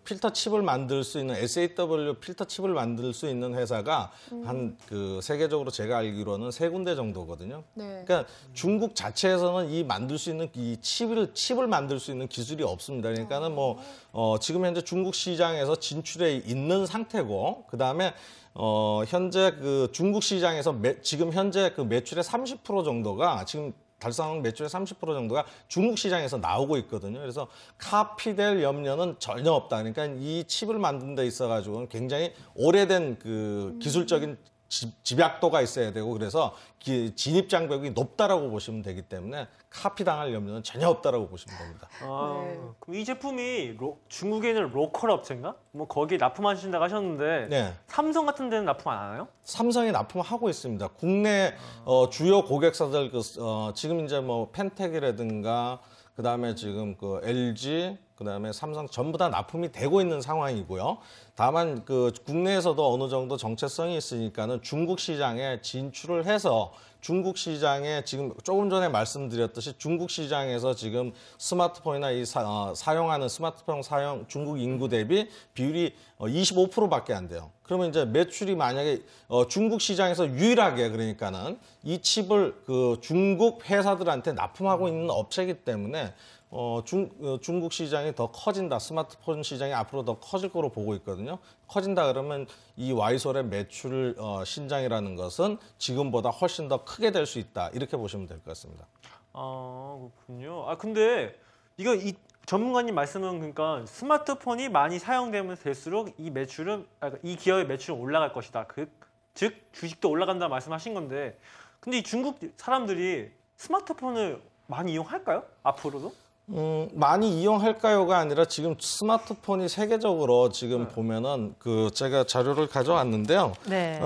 필터 칩을 만들 수 있는 SAW 필터 칩을 만들 수 있는 회사가 한 세계적으로 제가 알기로는 3군데 정도거든요. 네. 그러니까 중국 자체에서는 만들 수 있는 이 칩을 만들 수 있는 기술이 없습니다. 그러니까는 지금 현재 중국 시장에서 진출해 있는 상태고 그다음에 현재 중국 시장에서 지금 현재 매출의 30% 정도가 지금 달성한 매출의 30% 정도가 중국 시장에서 나오고 있거든요. 그래서 카피될 염려는 전혀 없다. 그러니까 이 칩을 만든 데 있어가지고는 굉장히 오래된 기술적인 집약도가 있어야 되고 그래서 진입 장벽이 높다라고 보시면 되기 때문에 카피당할 염려는 전혀 없다라고 보시면 됩니다. 네. 그럼 이 제품이 중국에 있는 로컬 업체인가? 뭐 거기에 납품하신다고 하셨는데 네. 삼성 같은 데는 납품 안 하나요? 삼성이 납품하고 있습니다. 국내 주요 고객사들 지금 이제 펜텍이라든가 그다음에 지금 LG 그다음에 삼성 전부 다 납품이 되고 있는 상황이고요. 다만 그 국내에서도 어느 정도 정체성이 있으니까는 중국 시장에 진출을 해서 중국 시장에 지금 조금 전에 말씀드렸듯이 중국 시장에서 지금 스마트폰이나 이 사용하는 스마트폰 사용 중국 인구 대비 비율이 25%밖에 안 돼요. 그러면 이제 매출이 만약에 중국 시장에서 유일하게 그러니까는 이 칩을 그 중국 회사들한테 납품하고 있는 업체이기 때문에 중국 시장이 더 커진다. 스마트폰 시장이 앞으로 더 커질 거로 보고 있거든요. 커진다 그러면 이 와이솔의 매출 신장이라는 것은 지금보다 훨씬 더 크게 될 수 있다. 이렇게 보시면 될 것 같습니다. 아, 그렇군요. 아, 근데 이거 이 전문가님 말씀은 그러니까 스마트폰이 많이 사용되면 될수록 이 매출은 이 기업의 매출은 올라갈 것이다. 즉 주식도 올라간다 말씀하신 건데, 근데 이 중국 사람들이 스마트폰을 많이 이용할까요? 앞으로도? 많이 이용할까요가 아니라 지금 스마트폰이 세계적으로 지금 보면은 제가 자료를 가져왔는데요. 네.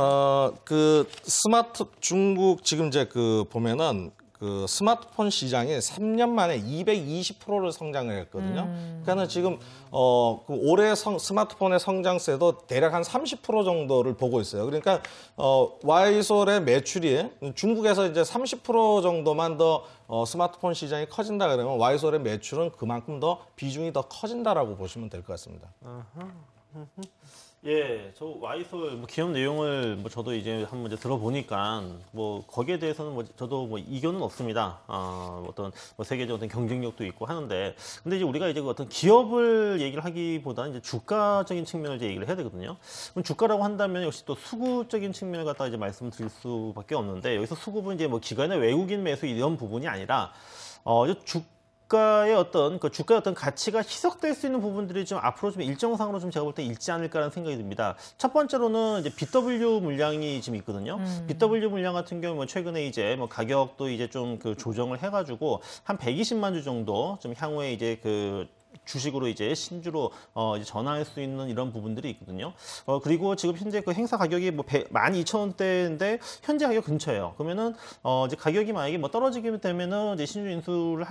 중국 지금 이제 보면은 그 스마트폰 시장이 3년 만에 220%를 성장을 했거든요. 그러니까는 지금 올해 스마트폰의 성장세도 대략 한 30% 정도를 보고 있어요. 그러니까 와이솔의 매출이 중국에서 이제 30% 정도만 더 스마트폰 시장이 커진다 그러면 와이솔의 매출은 그만큼 더 비중이 더 커진다라고 보시면 될 것 같습니다. 예, 저 와이솔 기업 내용을 저도 이제 한번 이제 들어보니까 거기에 대해서는 저도 이견은 없습니다. 어떤 세계적 어떤 경쟁력도 있고 하는데, 근데 이제 우리가 이제 어떤 기업을 얘기를 하기보다는 이제 주가적인 측면을 이제 얘기를 해야 되거든요. 그럼 주가라고 한다면 역시 또 수급적인 측면을 갖다 이제 말씀드릴 수밖에 없는데, 여기서 수급은 이제 기관의 외국인 매수 이런 부분이 아니라 주가의 어떤 가치가 희석될 수 있는 부분들이 좀 앞으로 좀 일정상으로 좀 제가 볼 때 있지 않을까라는 생각이 듭니다. 첫 번째로는 이제 BW 물량이 지금 있거든요. BW 물량 같은 경우 최근에 이제 가격도 이제 좀 조정을 해가지고 한 120만 주 정도 좀 향후에 이제 주식으로 이제 신주로 이제 전환할 수 있는 이런 부분들이 있거든요. 그리고 지금 현재 행사 가격이 12,000원대인데 현재 가격 근처예요. 그러면은 이제 가격이 만약에 떨어지게 되면은 이제 신주 인수를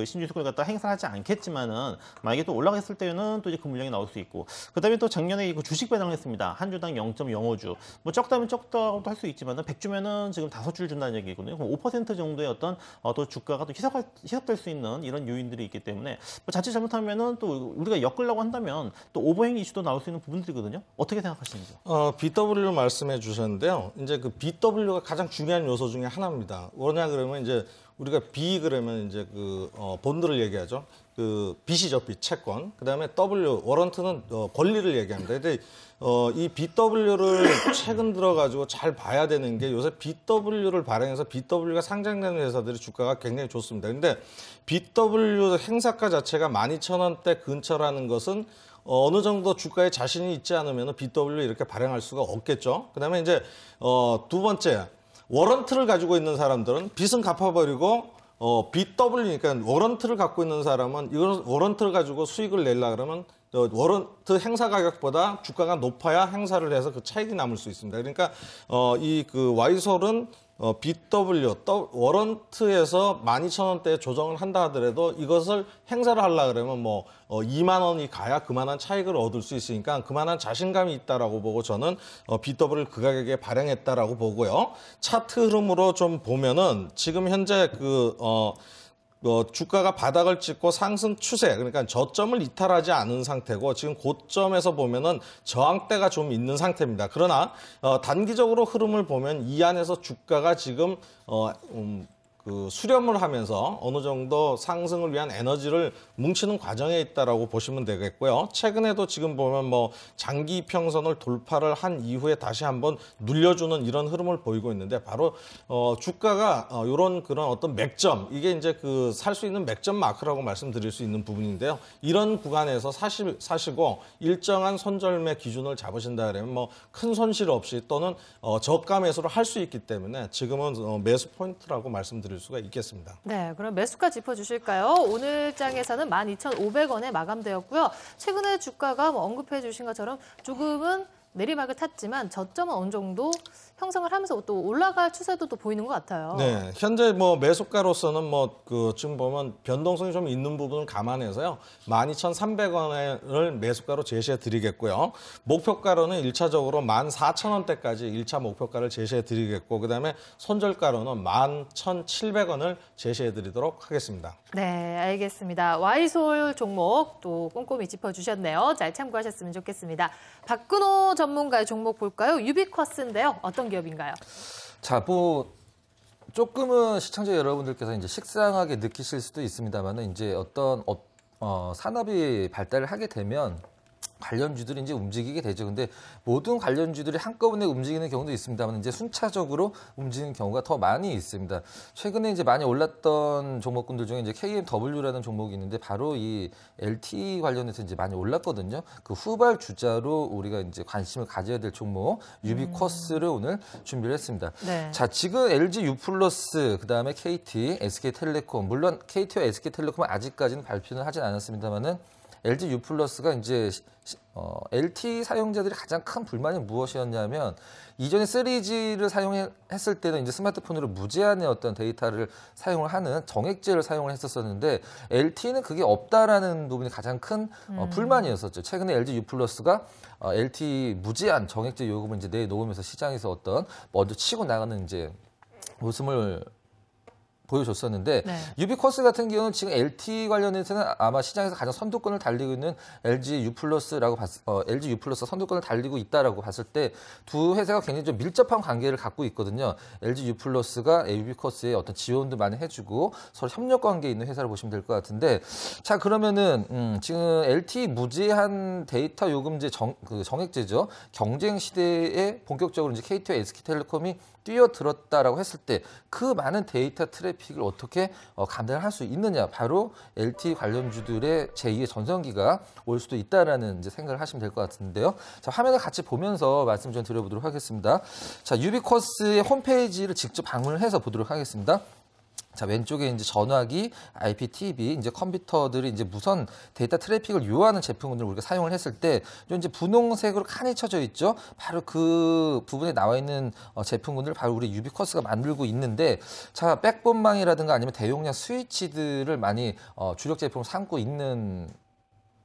신주 인수를 갖다 행사하지 않겠지만은 만약에 또 올라갔을 때는 또 이제 그 물량이 나올 수 있고, 그다음에 또 작년에 주식 배당을 했습니다. 한 주당 0.05주. 적다면 적다고도 할 수 있지만은 100주면은 지금 5주를 준다는 얘기거든요. 그럼 5% 정도의 어떤 또 주가가 또 희석될 수 있는 이런 요인들이 있기 때문에 자칫 잘못하면 또 우리가 엮으려고 한다면 또 오버행 이슈도 나올 수 있는 부분들이거든요. 어떻게 생각하시는지요? BW 말씀해 주셨는데요. 이제 BW가 가장 중요한 요소 중에 하나입니다. 뭐냐 그러면 이제 우리가 B 그러면 이제 본드를 얘기하죠. B시죠, B 채권. 그다음에 W 워런트는 권리를 얘기합니다. 근데 이 BW를 최근 들어가지고 잘 봐야 되는 게 요새 BW를 발행해서 BW가 상장되는 회사들이 주가가 굉장히 좋습니다. 근데 BW 행사가 자체가 12,000원대 근처라는 것은 어느 정도 주가에 자신이 있지 않으면 BW 이렇게 발행할 수가 없겠죠. 그다음에 이제 두 번째, 워런트를 가지고 있는 사람들은 빚은 갚아버리고 BW니까 워런트를 갖고 있는 사람은 이걸 워런트를 가지고 수익을 내려 그러면 워런트 행사 가격보다 주가가 높아야 행사를 해서 그 차익이 남을 수 있습니다. 그러니까 와이솔은 BW 워런트에서 12,000원대에 조정을 한다 하더라도 이것을 행사를 하려 그러면 2만 원이 가야 그만한 차익을 얻을 수 있으니까 그만한 자신감이 있다라고 보고 저는 BW를 그 가격에 발행했다라고 보고요. 차트 흐름으로 좀 보면은 지금 현재 주가가 바닥을 찍고 상승 추세, 그러니까 저점을 이탈하지 않은 상태고 지금 고점에서 보면은 저항대가 좀 있는 상태입니다. 그러나 단기적으로 흐름을 보면 이 안에서 주가가 지금 수렴을 하면서 어느 정도 상승을 위한 에너지를 뭉치는 과정에 있다라고 보시면 되겠고요. 최근에도 지금 보면 장기 평선을 돌파를 한 이후에 다시 한번 눌려주는 이런 흐름을 보이고 있는데 바로 주가가 이런 그런 어떤 맥점, 이게 이제 살 수 있는 맥점 마크라고 말씀드릴 수 있는 부분인데요. 이런 구간에서 사시고 일정한 손절매 기준을 잡으신다 그러면 큰 손실 없이 또는 저가 매수를 할 수 있기 때문에 지금은 매수 포인트라고 말씀드릴 수가 있겠습니다. 네, 그럼 매수가 짚어주실까요? 오늘 장에서는 12,500원에 마감되었고요. 최근에 주가가 언급해 주신 것처럼 조금은 내리막을 탔지만 저점은 어느 정도 형성을 하면서 또 올라갈 추세도 또 보이는 것 같아요. 네, 현재 뭐 매수가로서는 뭐 지금 보면 변동성이 좀 있는 부분을 감안해서요. 12,300원을 매수가로 제시해 드리겠고요. 목표가로는 1차적으로 14,000원대까지 1차 목표가를 제시해 드리겠고 그다음에 손절가로는 11,700원을 제시해 드리도록 하겠습니다. 네, 알겠습니다. 와이솔 종목 또 꼼꼼히 짚어주셨네요. 잘 참고하셨으면 좋겠습니다. 박근호 전문가의 종목 볼까요? 유비쿼스인데요. 어떤 기업인가요? 자, 뭐 조금은 시청자 여러분들께서 이제 식상하게 느끼실 수도 있습니다만은 이제 어떤 산업이 발달을 하게 되면 관련주들이 이제 움직이게 되죠. 근데 모든 관련주들이 한꺼번에 움직이는 경우도 있습니다만 이제 순차적으로 움직이는 경우가 더 많이 있습니다. 최근에 이제 많이 올랐던 종목군들 중에 이제 KMW라는 종목이 있는데 바로 이 LTE 관련해서 이제 많이 올랐거든요. 그 후발 주자로 우리가 이제 관심을 가져야 될 종목 유비쿼스를 오늘 준비를 했습니다. 네. 자, 지금 LG U+, 그다음에 KT, SK텔레콤, 물론 KT와 SK텔레콤은 아직까지는 발표는 하진 않았습니다만은 LG U+가 이제 LTE 사용자들이 가장 큰 불만이 무엇이었냐면 이전에 3G를 사용했을 때는 이제 스마트폰으로 무제한의 어떤 데이터를 사용을 하는 정액제를 사용을 했었는데 LTE는 그게 없다라는 부분이 가장 큰 불만이었었죠. 최근에 LG U+가 LTE 무제한 정액제 요금을 이제 내놓으면서 시장에서 어떤 먼저 치고 나가는 이제 모습을 보여줬었는데 네. 유비쿼스 같은 경우는 지금 LTE 관련해서는 아마 시장에서 가장 선두권을 달리고 있는 LG U+라고 LG U+ 선두권을 달리고 있다라고 봤을 때 두 회사가 굉장히 좀 밀접한 관계를 갖고 있거든요. LG U+가 유비쿼스에 어떤 지원도 많이 해주고 서로 협력 관계에 있는 회사를 보시면 될 것 같은데 자 그러면은 지금 LTE 무제한 데이터 요금제 정액제죠. 경쟁 시대에 본격적으로 이제 KT와 SK텔레콤이 뛰어들었다라고 했을 때 그 많은 데이터 트래픽을 어떻게 감당할 수 있느냐 바로 LTE 관련주들의 제2의 전성기가 올 수도 있다라는 이제 생각을 하시면 될 것 같은데요. 자 화면을 같이 보면서 말씀 좀 드려보도록 하겠습니다. 자 유비쿼스의 홈페이지를 직접 방문을 해서 보도록 하겠습니다. 자 왼쪽에 이제 전화기, IPTV, 이제 컴퓨터들이 이제 무선 데이터 트래픽을 요하는 제품을 우리가 사용을 했을 때 이제 분홍색으로 칸이 쳐져 있죠. 바로 그 부분에 나와 있는 제품군을 바로 우리 유비쿼스가 만들고 있는데 자 백본망이라든가 아니면 대용량 스위치들을 많이 주력 제품을 삼고 있는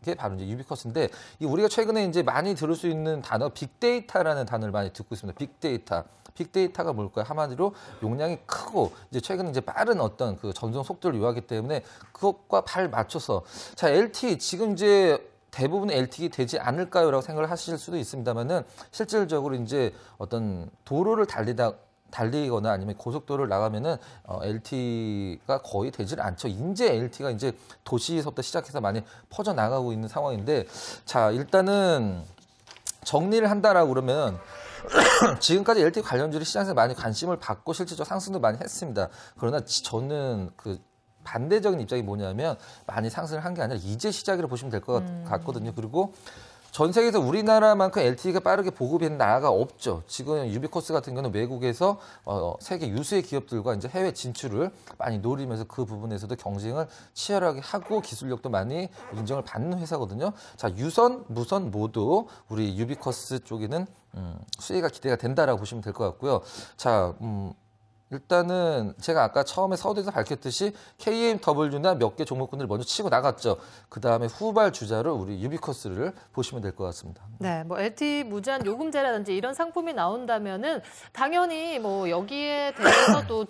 게 바로 이제 유비쿼스인데 이 우리가 최근에 이제 많이 들을 수 있는 단어 빅데이터라는 단어를 많이 듣고 있습니다. 빅데이터. 빅데이터가 뭘까요? 한마디로 용량이 크고 이제 최근에 이제 빠른 어떤 그 전송 속도를 요하기 때문에 그것과 발 맞춰서 자 LTE 지금 이제 대부분 LTE 되지 않을까요라고 생각을 하실 수도 있습니다만은 실질적으로 이제 어떤 도로를 달리거나 아니면 고속도로를 나가면은 LTE가 거의 되질 않죠. 이제 LTE가 이제 도시에서부터 시작해서 많이 퍼져 나가고 있는 상황인데 자 일단은 정리를 한다라고 그러면 지금까지 LTE 관련주들이 시장에서 많이 관심을 받고 실질적으로 상승도 많이 했습니다. 그러나 저는 그 반대적인 입장이 뭐냐면 많이 상승을 한 게 아니라 이제 시작이라고 보시면 될 것 같거든요. 그리고 전 세계에서 우리나라만큼 LTE가 빠르게 보급된 나라가 없죠. 지금 유비쿼스 같은 경우는 외국에서 세계 유수의 기업들과 이제 해외 진출을 많이 노리면서 그 부분에서도 경쟁을 치열하게 하고 기술력도 많이 인정을 받는 회사거든요. 자, 유선, 무선 모두 우리 유비쿼스 쪽에는 수혜가 기대가 된다라고 보시면 될 것 같고요. 자, 일단은 제가 아까 처음에 서두에서 밝혔듯이 KMW나 몇 개 종목군들 먼저 치고 나갔죠. 그 다음에 후발 주자로 우리 유비쿼스를 보시면 될 것 같습니다. 네, 뭐 LTE 무제한 요금제라든지 이런 상품이 나온다면은 당연히 뭐 여기에 대해서 또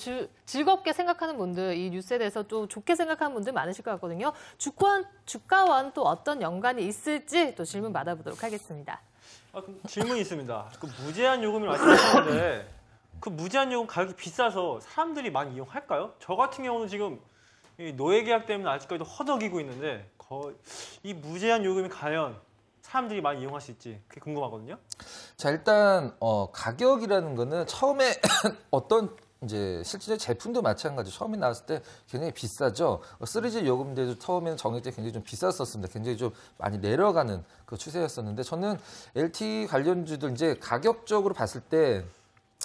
즐겁게 생각하는 분들, 이 뉴스에 대해서 또 좋게 생각하는 분들 많으실 것 같거든요. 주가와는 또 어떤 연관이 있을지 또 질문 받아보도록 하겠습니다. 그럼 질문이 있습니다. 그 무제한 요금을 말씀하셨는데 그 무제한 요금 가격이 비싸서 사람들이 많이 이용할까요? 저 같은 경우는 지금 이 노예 계약 때문에 아직까지도 허덕이고 있는데 이 무제한 요금이 과연 사람들이 많이 이용할 수 있지 그게 궁금하거든요. 자 일단 가격이라는 거는 처음에 어떤 이제 실제 제품도 마찬가지 처음에 나왔을 때 굉장히 비싸죠. 3G 요금제도 처음에는 정액제 굉장히 좀 비쌌었습니다. 굉장히 좀 많이 내려가는 그 추세였었는데 저는 LTE 관련주들 이제 가격적으로 봤을 때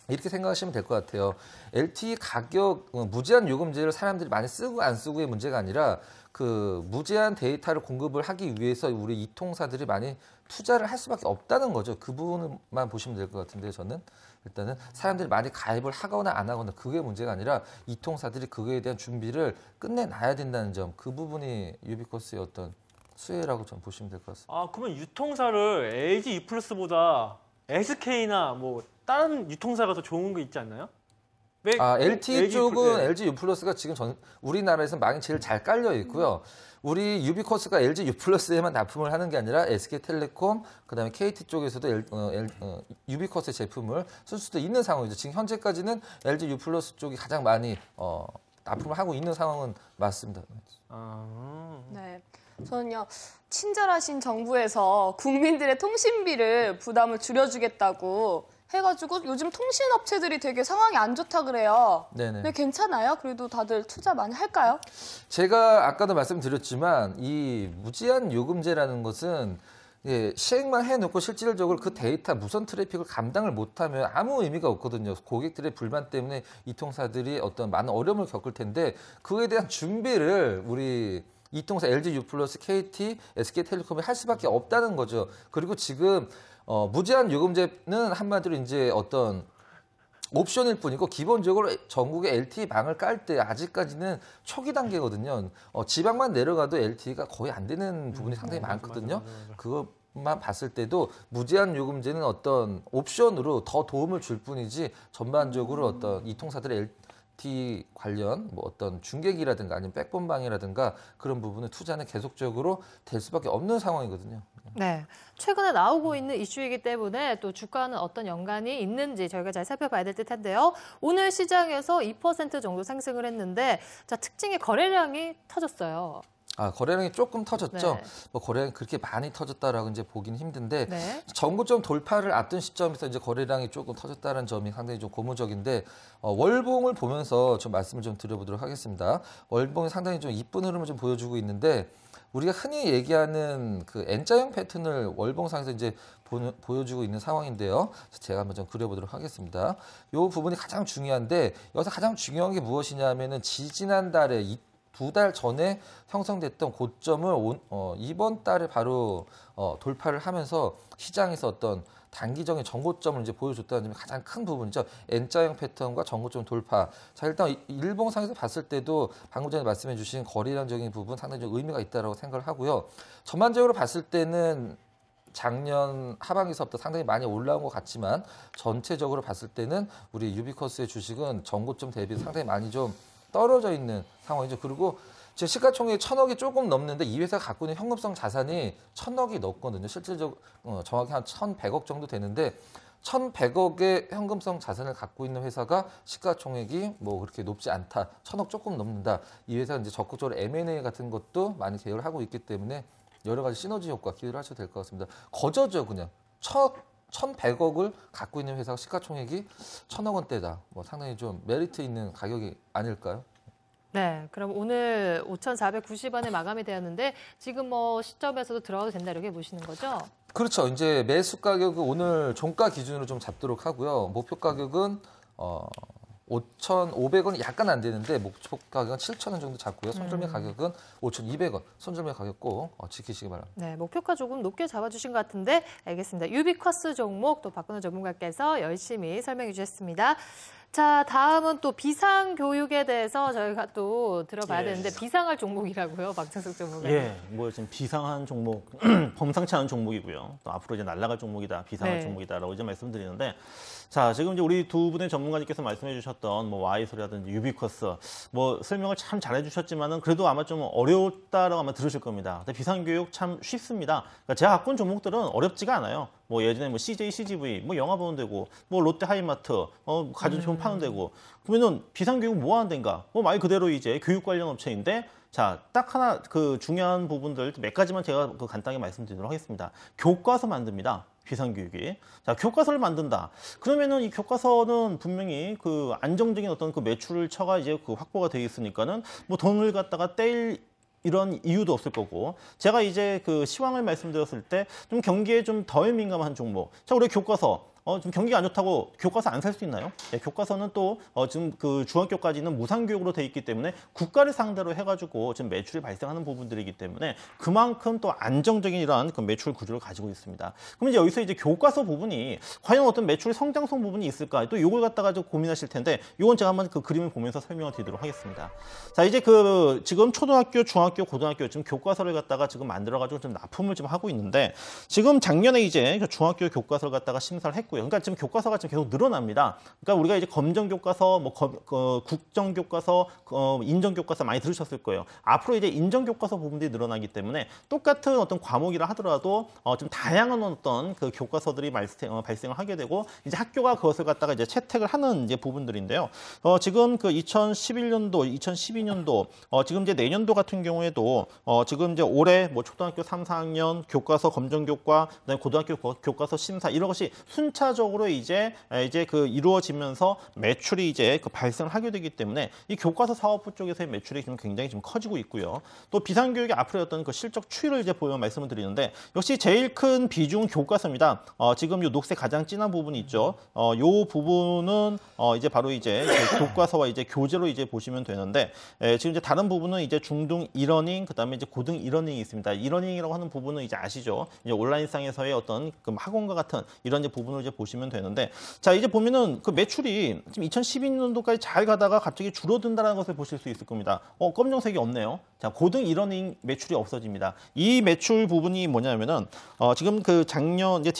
이렇게 생각하시면 될 것 같아요. LTE 가격 무제한 요금제를 사람들이 많이 쓰고 안 쓰고의 문제가 아니라 그 무제한 데이터를 공급을 하기 위해서 우리 이통사들이 많이 투자를 할 수밖에 없다는 거죠. 그 부분만 보시면 될 것 같은데 저는 일단은 사람들이 많이 가입을 하거나 안 하거나 그게 문제가 아니라 이통사들이 그거에 대한 준비를 끝내놔야 된다는 점, 그 부분이 유비쿼스의 어떤 수혜라고 좀 보시면 될 것 같습니다. 아, 그러면 유통사를 LG U+보다 SK나 뭐 다른 유통사가 더 좋은 거 있지 않나요? 왜 LTE 쪽은 네. LG U+가 지금 우리나라에서 망이 제일 잘 깔려 있고요. 우리 유비쿼스가 LG U+에만 납품을 하는 게 아니라 SK텔레콤, 그다음에 KT 쪽에서도 유비쿼스의 제품을 쓸 수도 있는 상황이죠. 지금 현재까지는 LG U+ 쪽이 가장 많이 납품을 하고 있는 상황은 맞습니다. 네. 저는요, 친절하신 정부에서 국민들의 통신비를 부담을 줄여주겠다고 해가지고 요즘 통신업체들이 되게 상황이 안 좋다 그래요. 네네. 근데 괜찮아요? 그래도 다들 투자 많이 할까요? 제가 아까도 말씀드렸지만 이 무제한 요금제라는 것은 시행만 해놓고 실질적으로 그 데이터 무선 트래픽을 감당을 못하면 아무 의미가 없거든요. 고객들의 불만 때문에 이통사들이 어떤 많은 어려움을 겪을 텐데 그에 대한 준비를 우리 이통사 LG U+, KT, SK텔레콤이 할 수밖에 없다는 거죠. 그리고 지금 무제한 요금제는 한마디로 이제 어떤 옵션일 뿐이고 기본적으로 전국의 LTE 방을 깔 때 아직까지는 초기 단계거든요. 지방만 내려가도 LTE가 거의 안 되는 부분이 상당히 많거든요. 그것만 봤을 때도 무제한 요금제는 어떤 옵션으로 더 도움을 줄 뿐이지 전반적으로 어떤 이통사들의 LTE 관련 뭐 어떤 중계기라든가 아니면 백본방이라든가 그런 부분은 투자는 계속적으로 될 수밖에 없는 상황이거든요. 네, 최근에 나오고 있는 이슈이기 때문에 또 주가는 어떤 연관이 있는지 저희가 잘 살펴봐야 될 듯한데요. 오늘 시장에서 2% 정도 상승을 했는데 자, 특징이 거래량이 터졌어요. 거래량이 조금 터졌죠. 네. 뭐 거래량이 그렇게 많이 터졌다라고 이제 보기는 힘든데 네. 전고점 돌파를 앞둔 시점에서 이제 거래량이 조금 터졌다는 점이 상당히 좀 고무적인데 월봉을 보면서 좀 말씀을 좀 드려보도록 하겠습니다. 월봉이 상당히 좀 이쁜 흐름을 좀 보여주고 있는데 우리가 흔히 얘기하는 그 N자형 패턴을 월봉상에서 이제 보여주고 있는 상황인데요. 제가 한번 좀 그려보도록 하겠습니다. 이 부분이 가장 중요한데 여기서 가장 중요한 게 무엇이냐면은 지지난달에 2달 전에 형성됐던 고점을 이번 달에 바로 돌파를 하면서 시장에서 어떤 단기적인 전고점을 이제 보여줬다는 점이 가장 큰 부분이죠. N자형 패턴과 전고점 돌파. 자, 일단 일봉상에서 봤을 때도 방금 전에 말씀해 주신 거래량적인 부분 상당히 좀 의미가 있다고 생각을 하고요. 전반적으로 봤을 때는 작년 하반기서부터 상당히 많이 올라온 것 같지만 전체적으로 봤을 때는 우리 유비쿼스의 주식은 전고점 대비 상당히 많이 좀 떨어져 있는 상황이죠. 그리고 제 시가총액이 1,000억이 조금 넘는데 이 회사가 갖고 있는 현금성 자산이 1,000억이 넘거든요. 실질적으로 정확히 한 1,100억 정도 되는데 1,100억의 현금성 자산을 갖고 있는 회사가 시가총액이 뭐 그렇게 높지 않다. 1,000억 조금 넘는다. 이 회사는 이제 적극적으로 M&A 같은 것도 많이 계획을 하고 있기 때문에 여러 가지 시너지 효과 기대를 하셔도 될 것 같습니다. 거저죠, 그냥. 1,100억을 갖고 있는 회사가 시가총액이 1,000억 원대다. 뭐 상당히 좀 메리트 있는 가격이 아닐까요? 네, 그럼 오늘 5,490원에 마감이 되었는데 지금 뭐 시점에서도 들어가도 된다 이렇게 보시는 거죠? 그렇죠. 이제 매수 가격은 오늘 종가 기준으로 좀 잡도록 하고요. 목표 가격은 5,500원이 약간 안 되는데 목표 가격은 7,000원 정도 잡고요. 손절매 가격은 5,200원. 손절매 가격 꼭 지키시기 바랍니다. 네, 목표가 조금 높게 잡아주신 것 같은데 알겠습니다. 유비쿼스 종목 또 박근호 전문가께서 열심히 설명해 주셨습니다. 자, 다음은 또 비상교육에 대해서 저희가 또 들어봐야 되는데 비상할 종목이라고요, 박창석 전문가님. 예, 뭐 지금 비상한 종목, 범상치 않은 종목이고요. 또 앞으로 이제 날아갈 종목이다, 비상할 네. 종목이다라고 이제 말씀드리는데, 자, 지금 이제 우리 두 분의 전문가님께서 말씀해주셨던 뭐 와이솔이라든지 유비쿼스, 뭐 설명을 참 잘해주셨지만은 그래도 아마 좀 어려웠다라고 아마 들으실 겁니다. 근데 비상교육 참 쉽습니다. 그러니까 제가 갖고 있는 종목들은 어렵지가 않아요. 뭐 예전에 뭐 CJ, CGV, 뭐 영화 보는 데고, 뭐 롯데 하이마트, 가전제품 파는 데고, 그러면은 비상교육 뭐 하는 데인가? 뭐 말 그대로 이제 교육 관련 업체인데, 자, 딱 하나 그 중요한 부분들 몇 가지만 제가 그 간단하게 말씀드리도록 하겠습니다. 교과서 만듭니다. 비상교육이. 자, 교과서를 만든다. 그러면은 이 교과서는 분명히 그 안정적인 어떤 그 매출을 처가 이제 그 확보가 되어 있으니까는 뭐 돈을 갖다가 떼일 이런 이유도 없을 거고, 제가 이제 그 시황을 말씀드렸을 때 좀 경기에 좀 덜 민감한 종목. 자, 우리 교과서 좀 경기가 안 좋다고 교과서 안 살 수 있나요? 예, 교과서는 또 지금 그 중학교까지는 무상교육으로 돼 있기 때문에 국가를 상대로 해가지고 지금 매출이 발생하는 부분들이기 때문에 그만큼 또 안정적인 이러한 그 매출 구조를 가지고 있습니다. 그럼 이제 여기서 이제 교과서 부분이 과연 어떤 매출 성장성 부분이 있을까? 또 이걸 갖다가 좀 고민하실 텐데 이건 제가 한번 그 그림을 보면서 설명을 드리도록 하겠습니다. 자, 이제 그 지금 초등학교, 중학교, 고등학교 지금 교과서를 갖다가 지금 만들어가지고 좀 납품을 좀 하고 있는데 지금 작년에 이제 중학교 교과서를 갖다가 심사를 했고요. 그러니까 지금 교과서가 지금 계속 늘어납니다. 그러니까 우리가 이제 검정 교과서, 뭐 국정 교과서, 인정 교과서 많이 들으셨을 거예요. 앞으로 이제 인정 교과서 부분들이 늘어나기 때문에 똑같은 어떤 과목이라 하더라도 좀 다양한 어떤 그 교과서들이 발생을 하게 되고 이제 학교가 그것을 갖다가 이제 채택을 하는 이제 부분들인데요. 지금 그 2011년도, 2012년도, 지금 이제 내년도 같은 경우에도 지금 이제 올해 뭐 초등학교 3, 4학년 교과서 검정 교과, 그다음에 고등학교 교과서 심사 이런 것이 순차적으로 이제 그 이루어지면서 매출이 이제 그 발생을 하게 되기 때문에 이 교과서 사업부 쪽에서의 매출이 좀 굉장히 좀 커지고 있고요. 또 비상교육의 앞으로의 어떤 그 실적 추이를 이제 보면 말씀을 드리는데 역시 제일 큰 비중 교과서입니다. 지금 이 녹색 가장 진한 부분이 있죠. 요 부분은 이제 바로 이제 교과서와 이제 교재로 이제 보시면 되는데 지금 이제 다른 부분은 이제 중등 이러닝 그다음에 이제 고등 이러닝이 있습니다. 이러닝이라고 하는 부분은 이제 아시죠? 이제 온라인상에서의 어떤 그 학원과 같은 이런 이제 부분을 이제 보시면 되는데 자 이제 보면은 그 매출이 지금 2012년도까지 잘 가다가 갑자기 줄어든다는 것을 보실 수 있을 겁니다. 검정색이 없네요. 자 고등 이러닝 매출이 없어집니다. 이 매출 부분이 뭐냐면은 지금 그 작년 이제